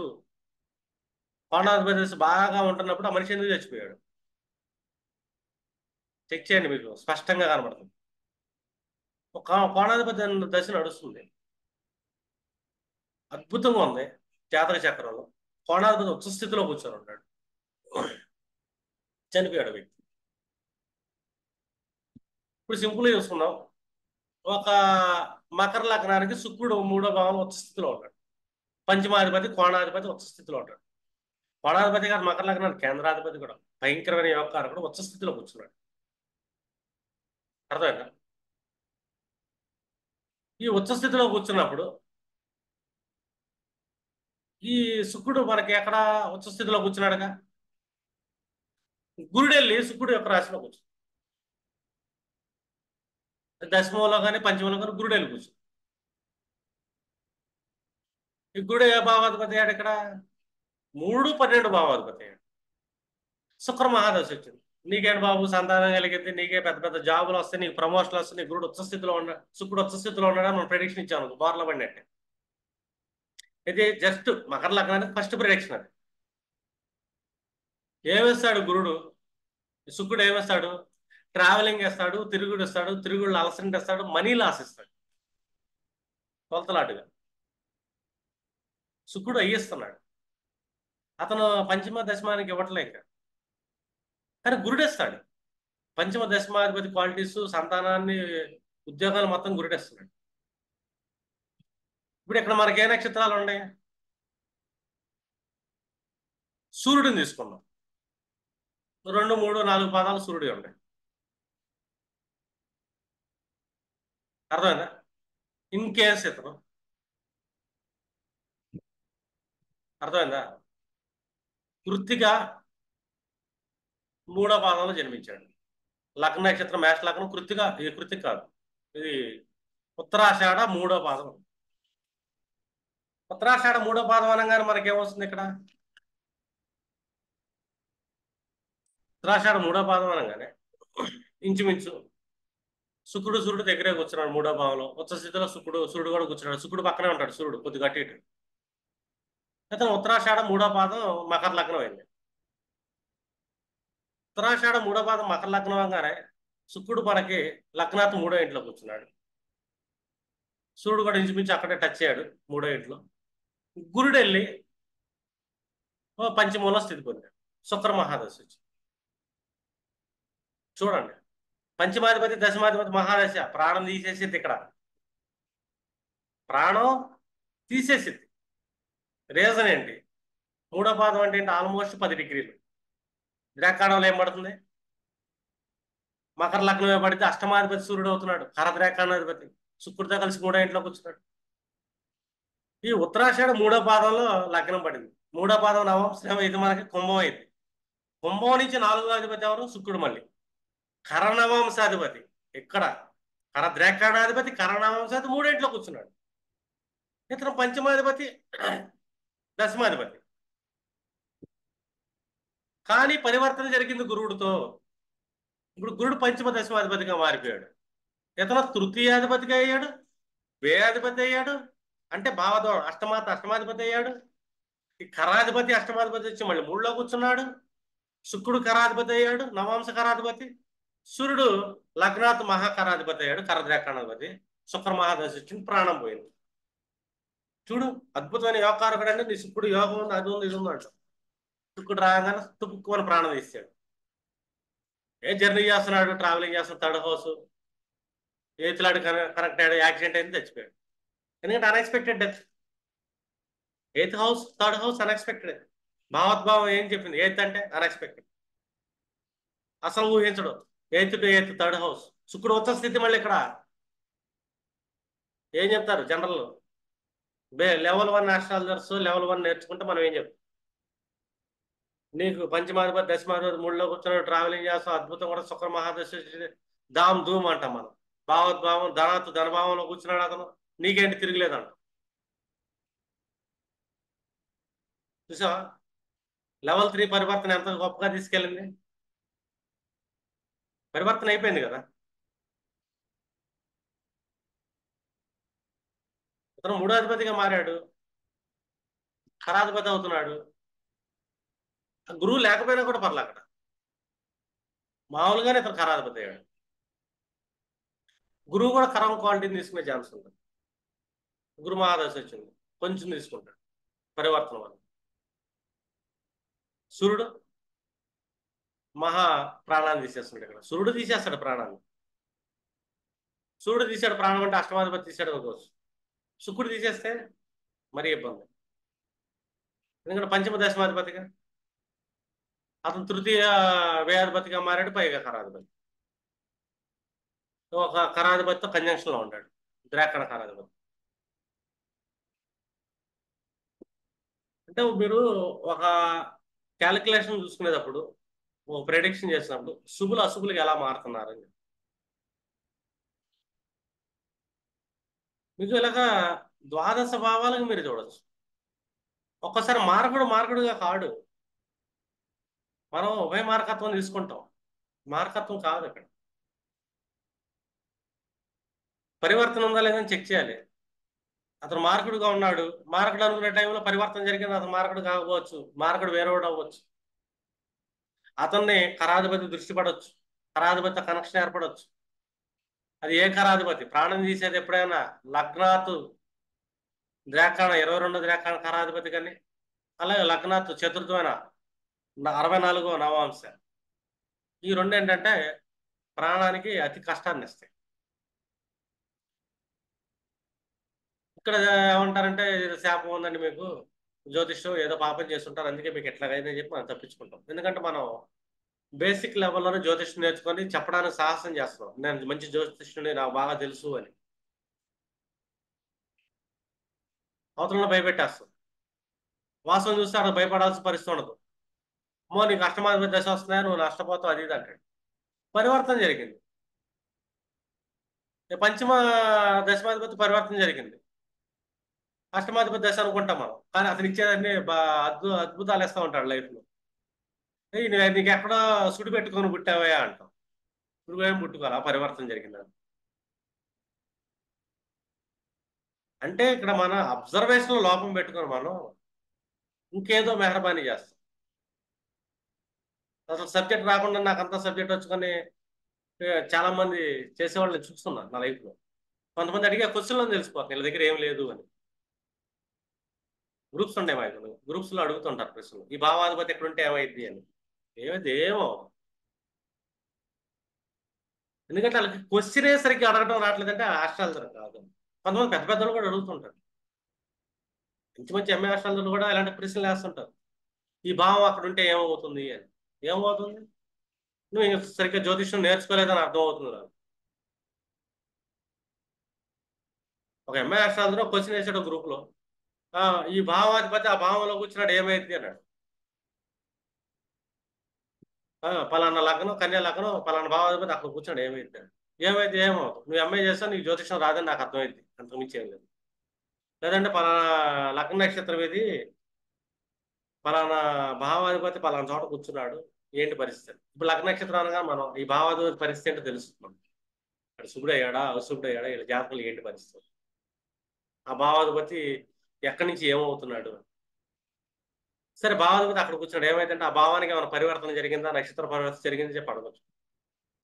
కోణాధిపతి బాగా ఉంటున్నప్పుడు ఆ మనిషి ఎందుకు చచ్చిపోయాడు చెక్ చేయండి, మీకు స్పష్టంగా కనబడుతుంది. ఒక కోణాధిపతి దశ నడుస్తుంది, అద్భుతంగా ఉంది జాతక చక్రంలో. కోణాధిపతి ఉచ్చ స్థితిలో కూర్చొని ఉన్నాడు, చనిపోయాడు వ్యక్తి. ఇప్పుడు సింపుల్గా చూసుకుందాం. ఒక మకర లగ్నానికి శుక్రుడు 3వ భావంలో ఉచ్చ స్థితిలో ఉన్నాడు, పంచమాధిపతి కోణాధిపతి ఉచ్చ స్థితిలో ఉంటాడు. కోణాధిపతి గారు మకర లగ్నానికి కేంద్రాధిపతి కూడా, భయంకరమైన యోగకారు కూడా ఉచ్చ స్థితిలో కూర్చున్నాడు. అర్థమైందా? ఈ ఉచ్చ స్థితిలో కూర్చున్నప్పుడు ఈ శుక్రుడు మనకి ఎక్కడ ఉచ్చ స్థితిలో కూర్చున్నాడుగా, గురుడు వెళ్ళి శుక్రుడు యొక్క రాశిలో కూర్చున్నాడు. దశమంలో కానీ పంచమంలో కానీ గురుడు వెళ్ళి కూర్చున్నాడు. ఈ గురుడు ఏ భావాధిపతి అయ్యాడు ఇక్కడ? 3, 12 భావాధిపతి అయ్యాడు. శుక్ర మహాదశ వచ్చింది. నీకేంటి బాబు సంతానం కలిగితే నీకే పెద్ద పెద్ద జాబులు వస్తాయి, నీకు ప్రమోషన్లు వస్తాయి, నీ గురుడు ఉచ్చ స్థితిలో ఉన్నాడు, శుక్రుడు ఉచ్చ స్థితిలో ఉన్నాడని మనం ప్రెడిక్షన్ ఇచ్చాము బోర్ల పడినట్టే. ఇది జస్ట్ మకర లగ్నానికి ఫస్ట్ ప్రిడిక్షన్. అది ఏమేస్తాడు గురుడు, శుక్రుడు ఏమేస్తాడు? ట్రావెలింగ్ వేస్తాడు, తిరుగుడు ఇస్తాడు, తిరుగుడు అలసంట ఇస్తాడు, మనీ లాస్ ఇస్తాడు కొలతలాటుగా. శుక్రుడు అయ్యిస్తున్నాడు, అతను పంచమ దశమానికి ఇవ్వట్లే ఇంకా, కానీ గురుడేస్తాడు. పంచమ దశమాధిపతి క్వాలిటీస్, సంతానాన్ని, ఉద్యోగాలు మొత్తం గురుడేస్తున్నాడు. ఇప్పుడు ఇక్కడ మనకి ఏ నక్షత్రాలు ఉన్నాయి? సూర్యుడిని తీసుకున్నాం, 2, 3, 4 పాదాలు సూర్యుడి ఉన్నాయి. అర్థమైందా? ఇన్ కేస్ ఇతను, అర్థమైందా, కృత్తిక 3వ పాదంలో జన్మించాడు, లగ్న నక్షత్రం మేష లగ్నం, కృత్తిక, ఇది కృత్తిక కాదు, ఇది ఉత్తరాషాఢ 3వ పాదం. ఉత్తరాషాఢ 3వ పాదం అనగానే మనకేమొస్తుంది ఇక్కడ? ఉత్తరాషాఢ 3వ పాదం అనగానే ఇంచుమించు శుక్రుడు సూర్యుడు దగ్గరే కూర్చున్నాడు 3వ భావంలో. ఉచ్చ స్థితిలో సూర్యుడు కూడా కూర్చున్నాడు. శుక్రుడు పక్కనే ఉంటాడు, సూర్యుడు కొద్దిగా అటు ఇటు. అతను ఉత్తరాషాఢ 3వ పాదం మకర లగ్నం అయింది. ఉత్తరాషాఢ 3వ పాదం మకర లగ్నం అనగానే శుక్రుడు మనకి లగ్నాత్ 3వ ఇంట్లో కూర్చున్నాడు. సూర్యుడు కూడా ఇంచుమించు అక్కడే టచ్ అయ్యాడు 3వ ఇంట్లో. గురుడు వెళ్ళి పంచమూల స్థితి పొందాడు, శుక్ర మహాదశ వచ్చి. చూడండి, పంచమాధిపతి దశమాధిపతి మహాదశ ప్రాణం తీసేసింది ఇక్కడ, ప్రాణం తీసేసింది. రీజన్ ఏంటి? 3వ పాదం అంటే ఏంటి? ఆల్మోస్ట్ 10 డిగ్రీలు. ద్రాకాణంలో ఏం పడుతుంది? మకర లగ్నమే పడితే అష్టమాధిపతి సూర్యుడు అవుతున్నాడు, కరద్రాకాణాధిపతి. శుక్రుడితో కలిసి 3వ ఇంట్లో కూర్చున్నాడు. ఈ ఉత్తరాషాఢ 3వ పాదంలో లగ్నం పడింది. 3వ పాదం నవం, ఇది మనకి కుంభం అయింది. కుంభం నుంచి 4వ అధిపతి ఎవరు? శుక్రుడు. మళ్ళీ కరనవంశాధిపతి ఇక్కడ, కరద్రాకాణాధిపతి, కరనవంశాధిపతి 3వ ఇంట్లో కూర్చున్నాడు. ఇతను పంచమాధిపతి, దశమాధిపతి. కానీ పరివర్తన జరిగింది గురువుడితో. ఇప్పుడు గురుడు పంచమ దశమాధిపతిగా మారిపోయాడు. ఇతను తృతీయాధిపతిగా అయ్యాడు, వ్యయాధిపతి అయ్యాడు, అంటే భావదో అష్టమాధిపతి అయ్యాడు. ఈ కరాధిపతి అష్టమాధిపతి వచ్చి మళ్ళీ 3లో కూర్చున్నాడు. శుక్రుడు కరాధిపతి అయ్యాడు, నవాంశ కరాధిపతి. సూర్యుడు లగ్నాత్ మహాకరాధిపతి అయ్యాడు, కరద్రాకాణాధిపతి. శుక్ర మహాదశ వచ్చింది, ప్రాణం పోయింది. చూడు, అద్భుతమైన యోగకారకుడు అంటే నీ శుక్రుడు యోగం ఉంది, అది ఉంది, ఇది ఉంది అంటాం. శుక్రుడు రాగానే తుప్పుకొని ప్రాణం తీస్తాడు. ఏ జర్నీ చేస్తున్నాడు, ట్రావెలింగ్ చేస్తున్నాడు, థర్డ్ హౌస్ ఏతులాడు కనెక్ట్ అయ్యాడు, యాక్సిడెంట్ అయింది, చచ్చిపోయాడు. ఎందుకంటే unexpected death. 8th house, 3rd house unexpected. భావోద్భావం ఏం చెప్పింది? 8th అంటే అన్ఎక్స్పెక్టెడ్, అసలు ఊహించడు. 8th to 8th, 3rd house. శుక్రుడు ఉచ్చ స్థితి. మళ్ళీ ఇక్కడ ఏం చెప్తారు జనరల్? లెవెల్ 1 ఆస్ట్రాలజర్స్ లెవెల్ 1 నేర్చుకుంటే మనం ఏం చెప్తాం? నీకు పంచమాధిపతి దశమాధిపతి 3లో కూర్చొని ట్రావెలింగ్ చేస్తాం, అద్భుతం కూడా. శుక్ర మహాదశ దామ్ ధూమ్ అంటాం మనం. భావోద్భావం, ధనభావంలో కూర్చున్నాడు అతను, నీకేంటి తిరగలేదంట. చూసావా లెవెల్ 3 పరివర్తన ఎంత గొప్పగా తీసుకెళ్ళింది? పరివర్తన అయిపోయింది కదా. ఇతను మూడో అధిపతిగా మారాడు, ఖరాధిపతి అవుతున్నాడు. గురువు లేకపోయినా కూడా పర్లే అక్కడ, మామూలుగానే ఇతను ఖరాధిపతి అయ్యాడు. గురువు కూడా ఖరం క్వాలిటీని తీసుకునే ఛాన్స్ ఉంది. గురు మహాదశ వచ్చింది, కొంచెం తీసుకుంటాడు పరివర్తన వల్ల. సూర్యుడు మహా ప్రాణాన్ని తీసేస్తున్నాడు ఇక్కడ. సూర్యుడు తీసేస్తాడు ప్రాణాన్ని. సూర్యుడు తీసాడు ప్రాణం అంటే అష్టమాధిపతి తీసాడు అనుకోవచ్చు. శుక్రుడు తీసేస్తే మరీ ఇబ్బంది, ఎందుకంటే పంచమ దశమాధిపతిగా. అతను తృతీయ వ్యయాధిపతిగా మారాడు, పైగా ఖరాధిపతి. ఒక ఖరాధిపతితో కంజంక్షన్ లో ఉంటాడు, ద్రాకణ ఖరాధిపతి. అంటే మీరు ఒక క్యాలిక్యులేషన్ చూసుకునేటప్పుడు, ఒక ప్రెడిక్షన్ చేసినప్పుడు శుభులు అశుభులకు ఎలా మారుతున్నారని మీకు ఇలాగా ద్వాదశ భావాలకు మీరు చూడొచ్చు. ఒక్కసారి మార్కుడుగా కాడు, మనం ఉభయ మార్కత్వం తీసుకుంటాం. మార్కత్వం కాదు ఇక్కడ, పరివర్తన ఉందా లేదని చెక్ చేయాలి. అతను మార్కుడుగా ఉన్నాడు, మార్కుడు అనుకునే టైంలో పరివర్తన జరిగింది, అతను మార్కుడు కాకపోవచ్చు, మార్కుడు వేరేవాడు అవ్వచ్చు. అతన్ని కరాధిపతి దృష్టి పడవచ్చు, కరాధిపతి కనెక్షన్ ఏర్పడవచ్చు. అది ఏ కరాధిపతి ప్రాణం తీసేది ఎప్పుడైనా లగ్నాతు ద్రాకాణ 22 ద్రాకాణ కరాధిపతి కానీ, అలాగే లగ్నాతు చతుర్థమైన 64వ నవాంశ. ఈ రెండు ఏంటంటే ప్రాణానికి అతి కష్టాన్ని ఇస్తాయి. ఇక్కడ ఏమంటారంటే శాపం ఉందండి మీకు, జ్యోతిష్యం ఏదో పాపం చేస్తుంటారు, అందుకే మీకు ఎట్లాగైందని చెప్పి మనం తప్పించుకుంటాం. ఎందుకంటే మనం బేసిక్ లెవెల్లోనే జ్యోతిష్యం నేర్చుకొని చెప్పడానికి సాహసం చేస్తున్నాం, నేను మంచి జ్యోతిష్యుని, నాకు బాగా తెలుసు అని. అవతలలో భయపెట్టేస్తాం. వాస్తవం చూస్తే అక్కడ భయపడాల్సిన పరిస్థితి ఉండదు. అమ్మో నీకు అష్టమాధిపతి దశ వస్తున్నాయి, నువ్వు నష్టపోతావు, అది ఇది అంటాడు. పరివర్తన జరిగింది. పంచమ దశమాధిపతి పరివర్తన జరిగింది, అష్టమాధిపతి దశ అనుకుంటాం మనం, కానీ అతను ఇచ్చేదాన్ని అద్భుతాలు ఇస్తూ ఉంటాడు లైఫ్లో. నీకు ఎక్కడో సుడి పెట్టుకొని పుట్టావా అంటాం. సుడి ఏం పుట్టుకోవాలా, పరివర్తన జరిగిందని. అంటే ఇక్కడ మన అబ్జర్వేషన్ లోపం పెట్టుకొని మనం ఇంకేదో మెహర్బానీ చేస్తాం. అసలు సబ్జెక్ట్ రాకుండా నాకు అంత సబ్జెక్ట్ వచ్చుకొని చాలా మంది చేసేవాళ్ళని చూస్తున్నాను నా లైఫ్లో. కొంతమంది అడిగే క్వశ్చన్లో తెలిసిపోతుంది వీళ్ళ దగ్గర ఏం లేదు అని. గ్రూప్స్ ఉండే మాకు, గ్రూప్స్లో అడుగుతుంటారు ప్రశ్నలు, ఈ భావాధిపతి ఎక్కడుంటే ఏమైంది అని. ఏమైంది ఏమో, ఎందుకంటే వాళ్ళకి క్వశ్చనే సరిగ్గా అడగడం రావట్లేదంటే ఆస్ట్రాలజర్ కాదు. కొంతమంది పెద్ద పెద్దలు కూడా అడుగుతుంటారు, మంచి మంచి ఎంఏ ఆస్ట్రాలజర్లు కూడా ఇలాంటి ప్రశ్నలు వేస్తుంటారు, ఈ భావం అక్కడ ఉంటే ఏమవుతుంది అని. ఏమవుతుంది, నువ్వు ఇంకా సరిగ్గా జ్యోతిష్యం నేర్చుకోలేదని అర్థం అవుతుంది నాకు. ఒక ఎంఏ ఆస్ట్రాలజర్ క్వశ్చన్ వేసాడు గ్రూప్లో, ఈ భావాధిపతి ఆ భావంలో కూర్చున్నాడు ఏమైంది అన్నాడు. పలానా లగ్నం కన్యా లగ్నం పలానా భావాధిపతి అక్కడ కూర్చున్నాడు ఏమైంది, ఏమైంది ఏమో నువ్వు ఎంఏ చేస్తావు నీకు జ్యోతిష్యం రాదని నాకు అర్థమైంది, అంతకుమించి ఏం లేదు. లేదంటే పలానా లగ్న నక్షత్రం ఇది, పలానా భావాధిపతి పలానా చోట కూర్చున్నాడు, ఏంటి పరిస్థితి. ఇప్పుడు లగ్న నక్షత్రం అనగా మనం ఈ భావాధిపతి పరిస్థితి ఏంటో తెలుస్తున్నాం. ఇక్కడ శుభుడు అయ్యాడా అశుభుడు అయ్యాడా, వీళ్ళ జాతకులు ఏంటి పరిస్థితి, ఆ భావాధిపతి ఎక్కడి నుంచి ఏమవుతున్నాడు. సరే భావాధిపతి అక్కడ కూర్చున్నాడు ఏమైందంటే ఆ భావానికి ఏమైనా పరివర్తన జరిగిందా, నక్షత్ర పరివర్తన జరిగిందని చెప్పి అడగచ్చు.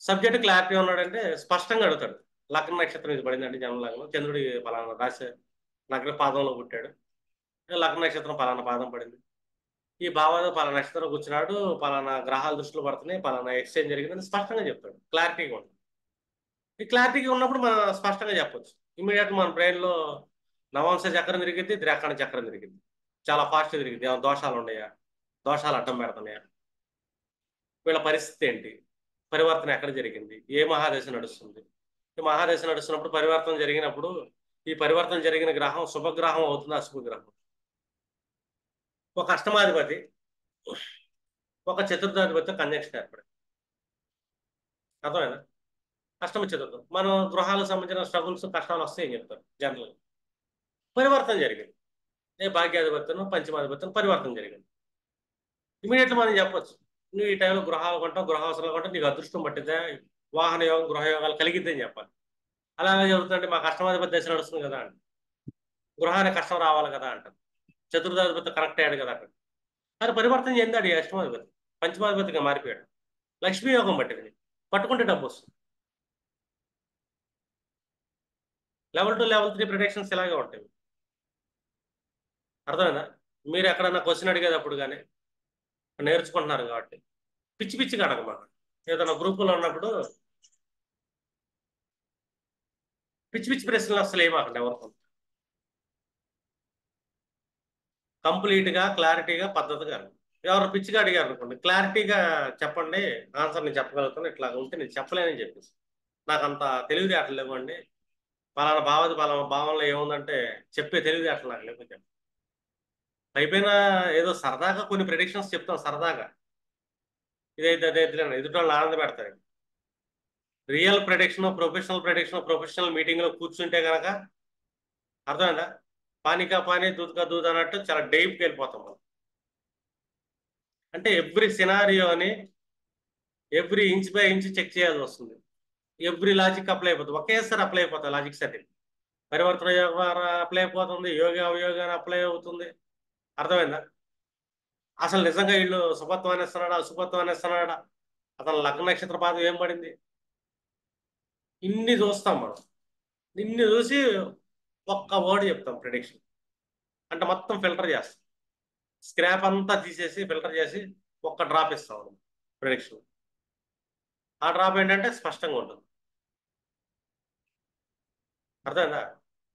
సబ్జెక్ట్ క్లారిటీ ఉన్నాడంటే స్పష్టంగా అడుగుతాడు. లగ్న నక్షత్రం ఇది పడిందంటే జన్మ లగ్నం, చంద్రుడి పలానా రాశి లగ్న పాదంలో పుట్టాడు, లగ్న నక్షత్రం పలానా పాదం పడింది, ఈ భావాలు పలానా నక్షత్రం కూర్చున్నాడు, పలానా గ్రహాల దృష్టిలో పడుతున్నాయి, పలానా ఎక్స్చేంజ్ జరిగిందని స్పష్టంగా చెప్తాడు. క్లారిటీగా ఉంటుంది. ఈ క్లారిటీగా ఉన్నప్పుడు మనం స్పష్టంగా చెప్పొచ్చు. ఇమీడియట్ మన బ్రెయిన్లో నవాంశ చక్రం తిరిగింది, ద్రాకాణ చక్రం తిరిగింది, చాలా ఫాస్ట్ తిరిగింది. ఏమైనా దోషాలు ఉన్నాయా, దోషాలు అడ్డం పెడుతున్నాయా, వీళ్ళ పరిస్థితి ఏంటి, పరివర్తన ఎక్కడ జరిగింది, ఏ మహాదశ నడుస్తుంది. ఈ మహాదశ నడుస్తున్నప్పుడు పరివర్తన జరిగినప్పుడు ఈ పరివర్తన జరిగిన గ్రహం శుభగ్రహం అవుతుందా అశుభగ్రహం. ఒక అష్టమాధిపతి ఒక చతుర్థాధిపతితో కంజంక్షన్ ఏర్పడింది, అర్థమైనా. అష్టమ చతుర్థం మనం గృహాలకు సంబంధించిన స్ట్రగుల్స్ కష్టాలు వస్తాయని చెప్తారు జనరల్. పరివర్తన జరిగింది, ఏ భాగ్యాధిపత్యం పంచమాధిపత్యం పరివర్తన జరిగింది. ఇమీడియట్లీ మనం చెప్పొచ్చు, నువ్వు ఈ టైంలో గృహాలు కొంటావు, గృహ అవసరాలు కొంటావు, నీకు అదృష్టం పట్టిందా, వాహన యోగం గృహయోగాలు కలిగిద్దని చెప్పాలి. అలాగే జరుగుతుందంటే మా కష్టమాధిపతి దశ నడుస్తుంది కదా అండి, గృహానికి కష్టం రావాలి కదా అంటారు. చతుర్థాధిపతి కరెక్ట్ అయ్యాడు కదా అంటారు. కానీ పరివర్తన చెందాడు ఈ అష్టమాధిపతి, పంచమాధిపతిగా మారిపోయాడు. లక్ష్మీ యోగం పట్టింది, పట్టుకుంటే డబ్బు వస్తుంది. లెవెల్ 2 లెవెల్ 3 ప్రొడిక్షన్స్ ఇలాగే ఉంటాయి. అర్థమైందా? మీరు ఎక్కడన్నా క్వశ్చన్ అడిగేటప్పుడు కానీ నేర్చుకుంటున్నారు కాబట్టి పిచ్చి పిచ్చిగా అడగమాట. ఏదైనా గ్రూపులో ఉన్నప్పుడు పిచ్చి పిచ్చి ప్రశ్నలు అసలు ఏమాకండి ఎవరితో. కంప్లీట్గా క్లారిటీగా పద్ధతిగా ఎవరు పిచ్చిగా అడిగారు అనుకోండి, క్లారిటీగా చెప్పండి, ఆన్సర్ నేను చెప్పగలుగుతాను, ఇట్లా ఉంటే నేను చెప్పలేనని చెప్పేసి. నాకు అంత తెలివితేటలు లేవండి, పలానా భావంలో ఏముందంటే చెప్పే తెలివితేటలు నాకు లేవు చెప్పి అయిపోయినా ఏదో సరదాగా కొన్ని ప్రిడిక్షన్స్ చెప్తాం సరదాగా, ఇదైతే అదైతే ఎదుటి వాళ్ళు ఆనంద పెడతారు. రియల్ ప్రొఫెషనల్ మీటింగ్ లో కూర్చుంటే కనుక అర్థమైందా, పానికా పానీ దూద్కా దూద్ అన్నట్టు చాలా డీప్కి వెళ్ళిపోతాం మనం. అంటే ఎవ్రీ సినారియోని every inch by inch check చేయాల్సి వస్తుంది. ఎవ్రీ లాజిక్ అప్లై అయిపోతుంది, ఒకేసారి అప్లై అయిపోతుంది లాజిక్స్ అన్ని. పరివర్తన యోగ అప్లై అయిపోతుంది, యోగ అవయోగ అప్లై అవుతుంది. అర్థమైందా? అసలు నిజంగా వీళ్ళు శుభత్వం అనేస్తున్నాడా అశుభత్వం అనేస్తున్నాడా, అతను లగ్న నక్షత్ర పాదం ఏం పడింది, ఇన్ని చూస్తాం మనం. ఇన్ని చూసి ఒక్క వర్డ్ చెప్తాం ప్రిడిక్షన్. అంటే మొత్తం ఫిల్టర్ చేస్తాం, స్క్రాప్ అంతా తీసేసి ఫిల్టర్ చేసి ఒక్క డ్రాప్ ఇస్తాం ప్రిడిక్షన్. ఆ డ్రాప్ ఏంటంటే స్పష్టంగా ఉంటుంది. అర్థమైందా?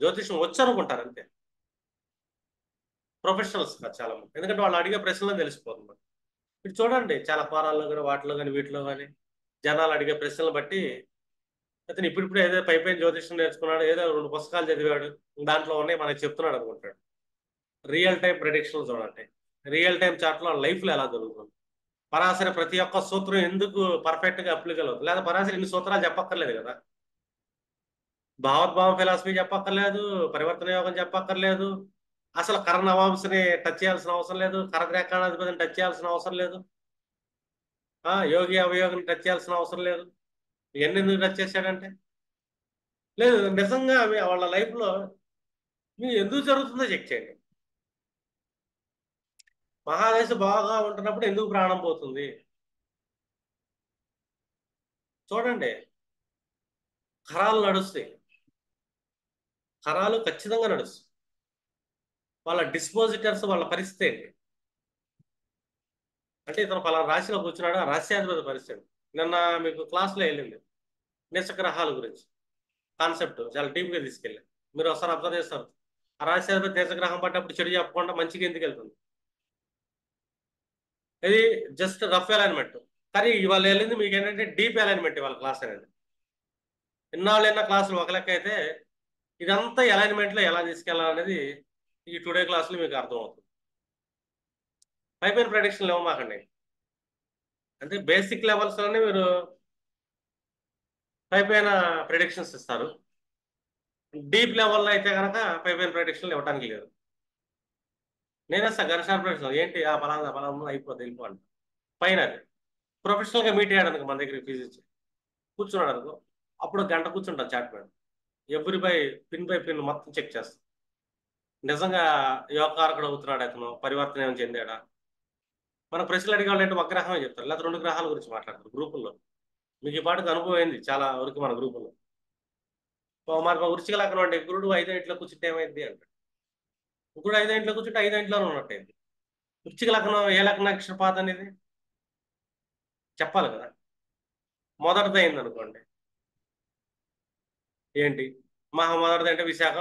జ్యోతిష్యం వచ్చు అనుకుంటారు అంతే, ప్రొఫెషనల్స్ కాదు చాలా మంది, ఎందుకంటే వాళ్ళు అడిగే ప్రశ్నలు తెలిసిపోతుంది. ఇప్పుడు చూడండి చాలా ఫారాల్లో కానీ వాటిలో కానీ వీటిలో కానీ జనాలు అడిగే ప్రశ్నలు బట్టి అతను ఇప్పుడిప్పుడు ఏదో పైపైన జ్యోతిష్యం నేర్చుకున్నాడు, ఏదో 2 పుస్తకాలు చదివాడు, దాంట్లో ఉన్నాయి మనకి చెప్తున్నాడు అనుకుంటాడు. రియల్ టైం ప్రిడిక్షన్లు చూడండి, రియల్ టైం చార్ట్లో లైఫ్లో ఎలా జరుగుతుంది. పరాశరి ప్రతి ఒక్క సూత్రం ఎందుకు పర్ఫెక్ట్ గా అప్లికల్ అవుతుంది, లేదా పరాశరి ఇన్ని సూత్రాలు చెప్పక్కర్లేదు కదా. భావోద్భావం ఫిలాసఫీ చెప్పక్కర్లేదు, పరివర్తన యోగం చెప్పక్కర్లేదు, అసలు కరనవాంశని టచ్ చేయాల్సిన అవసరం లేదు, కరగ్రేకాణాధిపతిని టచ్ చేయాల్సిన అవసరం లేదు, యోగి అవయోగిని టచ్ చేయాల్సిన అవసరం లేదు. ఇవన్నీ ఎందుకు టచ్ చేశాడంటే, లేదు నిజంగా వాళ్ళ లైఫ్ లో మీరు ఎందుకు జరుగుతుందో చెక్ చేయండి. మహాదశ బాగా ఉంటున్నప్పుడు ఎందుకు ప్రాణం పోతుంది చూడండి. ఖరాలు నడుస్తాయి, ఖరాలు ఖచ్చితంగా నడుస్తాయి. వాళ్ళ డిస్పోజిటర్స్ వాళ్ళ పరిస్థితి ఏంటి అంటే, ఇతను పలానా రాశిలో కూర్చున్నాడు, ఆ రాశ్యాధిపతి పరిస్థితి. నిన్న మీకు క్లాస్లో వెళ్ళింది నీచగ్రహాల గురించి, కాన్సెప్ట్ చాలా డీప్గా తీసుకెళ్ళి మీరు ఒకసారి అబ్జర్వ్ చేస్తారు. ఆ రాశ్యాధిపతి నీచగ్రహం పడ్డప్పుడు చెడు చెప్పకుండా మంచిగా ఎందుకు వెళ్తుంది. ఇది జస్ట్ రఫ్ అలైన్మెంట్, కానీ ఇవాళ వెళ్ళింది మీకు ఏంటంటే డీప్ అలైన్మెంట్ ఇవాళ క్లాస్ అనేది. ఇన్నాళ్ళైన క్లాసులు ఒక లెక్క అయితే, ఇదంతా అలైన్మెంట్లో ఎలా తీసుకెళ్లాలనేది ఈ టుడే క్లాసులో మీకు అర్థమవుతుంది. పైపైన ప్రొడిక్షన్లు ఇవ్వమాకండి, అంటే బేసిక్ లెవెల్స్లోనే మీరు పైపైన ప్రిడిక్షన్స్ ఇస్తారు. డీప్ లెవెల్లో అయితే కనుక పైపైన ప్రిడిక్షన్లు ఇవ్వడానికి లేదు. నేనే సార్ ఘర్షణ ప్రొడిక్షన్ ఏంటి, ఆ పలానా పలానా అయిపోతుంది వెళ్ళిపోండి. పైన అది ప్రొఫెషనల్గా మీట్ అయ్యాడు అనుకో, మన దగ్గర ఫిజిక్స్ కూర్చున్నాడు అనుకో, అప్పుడు గంట కూర్చుంటాను చాట్ మీద, ఎవ్రీ బై పిన్ మొత్తం చెక్ చేస్తాం. నిజంగా యోగకారకుడు అవుతున్నాడు అతను, పరివర్తన ఏమైనా చెందాడా. మన ప్రశ్నలు అడిగే వాళ్ళు అంటే ఒక గ్రహమే చెప్తారు, లేదా 2 గ్రహాల గురించి మాట్లాడతారు గ్రూపుల్లో. మీకు ఈ పాటకు అనుభవం అయింది చాలా వరకు మన గ్రూపుల్లో. మరి మా వృచ్చిక లగ్నం అంటే గురుడు 5 ఇంట్లో కూర్చుంటే ఏమైంది అంటాడు. గురుడు 5 ఇంట్లో కూర్చుంటే 5 ఇంట్లోనే ఉన్నట్టయింది. వృచ్చిక లగ్నం ఏ లగ్న నక్షత్రపాతం అనేది చెప్పాలి కదా. మొదటిది అయింది అనుకోండి ఏంటి, మొదటిది అంటే విశాఖ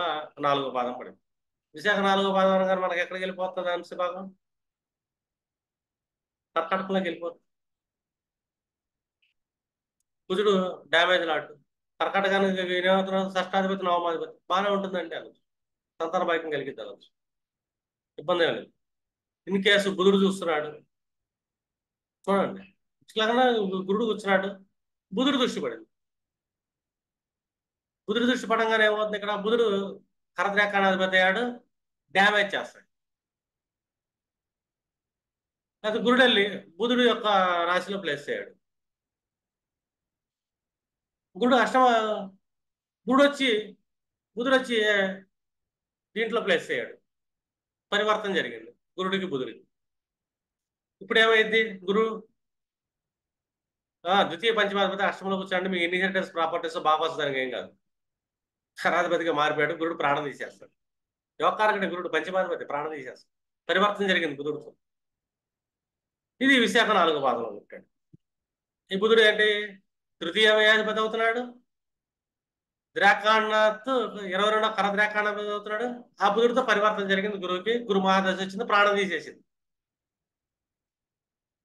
4వ పాదం పడింది. విశాఖ 4వ పాదం అనగానే మనకి ఎక్కడికి వెళ్ళిపోతుంది అంశ భాగం, కర్కాటకంలోకి వెళ్ళిపోతుంది. కుజుడు డ్యామేజ్ లాట్, కర్కాటకానికి ఏమవుతున్నారు షష్టాధిపతి నవమాధిపతి బాగానే ఉంటుందండి అనొచ్చు, సంతాన భాగ్యం కలిగిద్ది అనొచ్చు, ఇబ్బంది ఏం లేదు. ఇన్ కేసు బుధుడు చూస్తున్నాడు చూడండి, ఇట్లాగన్నా గురుడు కూర్చున్నాడు, బుధుడు దృష్టి పడింది. బుధుడు దృష్టి పడంగానే ఏమవుతుంది, ఇక్కడ బుధుడు కరద్రేకాణాధిపతి అయ్యాడు, డ్యామేజ్ చేస్తాడు. అది గురుడు వెళ్ళి బుధుడు యొక్క రాశిలో ప్లేస్ అయ్యాడు. గురుడు అష్టమ గురుడు వచ్చి బుధుడు వచ్చి దీంట్లో ప్లేస్ అయ్యాడు. పరివర్తన జరిగింది గురుడికి బుధుడికి. ఇప్పుడు ఏమైంది? ద్వితీయ పంచమాధిపతి అష్టమంలో కూర్చోండి, మీకు ఇన్హెరిటెన్స్ ప్రాపర్టీస్ బాగా వస్తుందానికి ఏం కాదు. ఖరాధిపతిగా మారిపోయాడు, గురుడు ప్రాణం తీసేస్తాడు. యోగకారకుడి గురుడు పంచమాధిపతి ప్రాణం తీసేస్తాడు. పరివర్తన జరిగింది బుధుడితో. ఇది విశాఖ 4వ పాదంలో ఉంటాడు. ఈ బుధుడు ఏంటి? తృతీయ వ్యయాధిపతి అవుతున్నాడు. ద్రాకాణత్ 22వ కర ద్రాకాణాధిపతి అవుతున్నాడు. ఆ బుధుడితో పరివర్తన జరిగింది గురువుకి. గురు మహాదశ వచ్చింది, ప్రాణం తీసేసింది.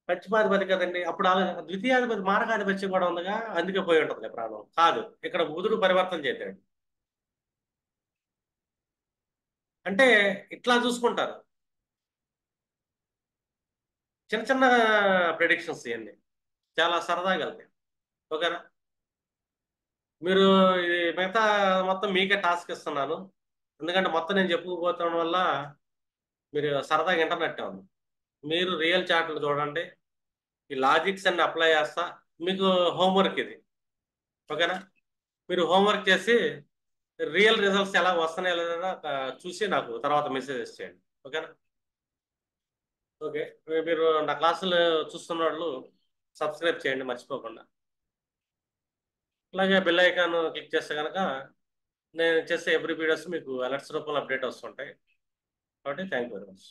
పంచమాధిపతి కదండి. అప్పుడు ద్వితీయాధిపతి మారకాధిపత్యం కూడా ఉందిగా, అందుకే పోయి ఉంటుంది ప్రాణం. కాదు, ఇక్కడ బుధుడు పరివర్తన చేశాడు. అంటే ఇట్లా చూసుకుంటారు. చిన్న చిన్న ప్రెడిక్షన్స్ ఇవన్నీ చాలా సరదాగా వెళ్తాయి. ఓకేనా? మీరు ఇది మిగతా మొత్తం మీకే టాస్క్ ఇస్తున్నాను. ఎందుకంటే మొత్తం నేను చెప్పుకుపోతాం వల్ల మీరు సరదాగా ఇంటర్నెట్ ఉంది. మీరు రియల్ చార్ట్లు చూడండి, ఈ లాజిక్స్ అన్ని అప్లై చేస్తా. మీకు హోంవర్క్ ఇది. ఓకేనా? మీరు హోంవర్క్ చేసి రియల్ రిజల్ట్స్ ఎలా వస్తున్నాయో లేదా చూసి నాకు తర్వాత మెసేజెస్ చేయండి. ఓకేనా? ఓకే. మీరు నా క్లాసులు చూస్తున్న వాళ్ళు సబ్స్క్రైబ్ చేయండి మర్చిపోకుండా. అలాగే బెల్ ఐకాన్ క్లిక్ చేస్తే కనుక నేను చేసే ఎవ్రీ వీడియోస్ మీకు అలర్ట్స్ రూపంలో అప్డేట్ వస్తుంటాయి. కాబట్టి థ్యాంక్ యూ వెరీ మచ్.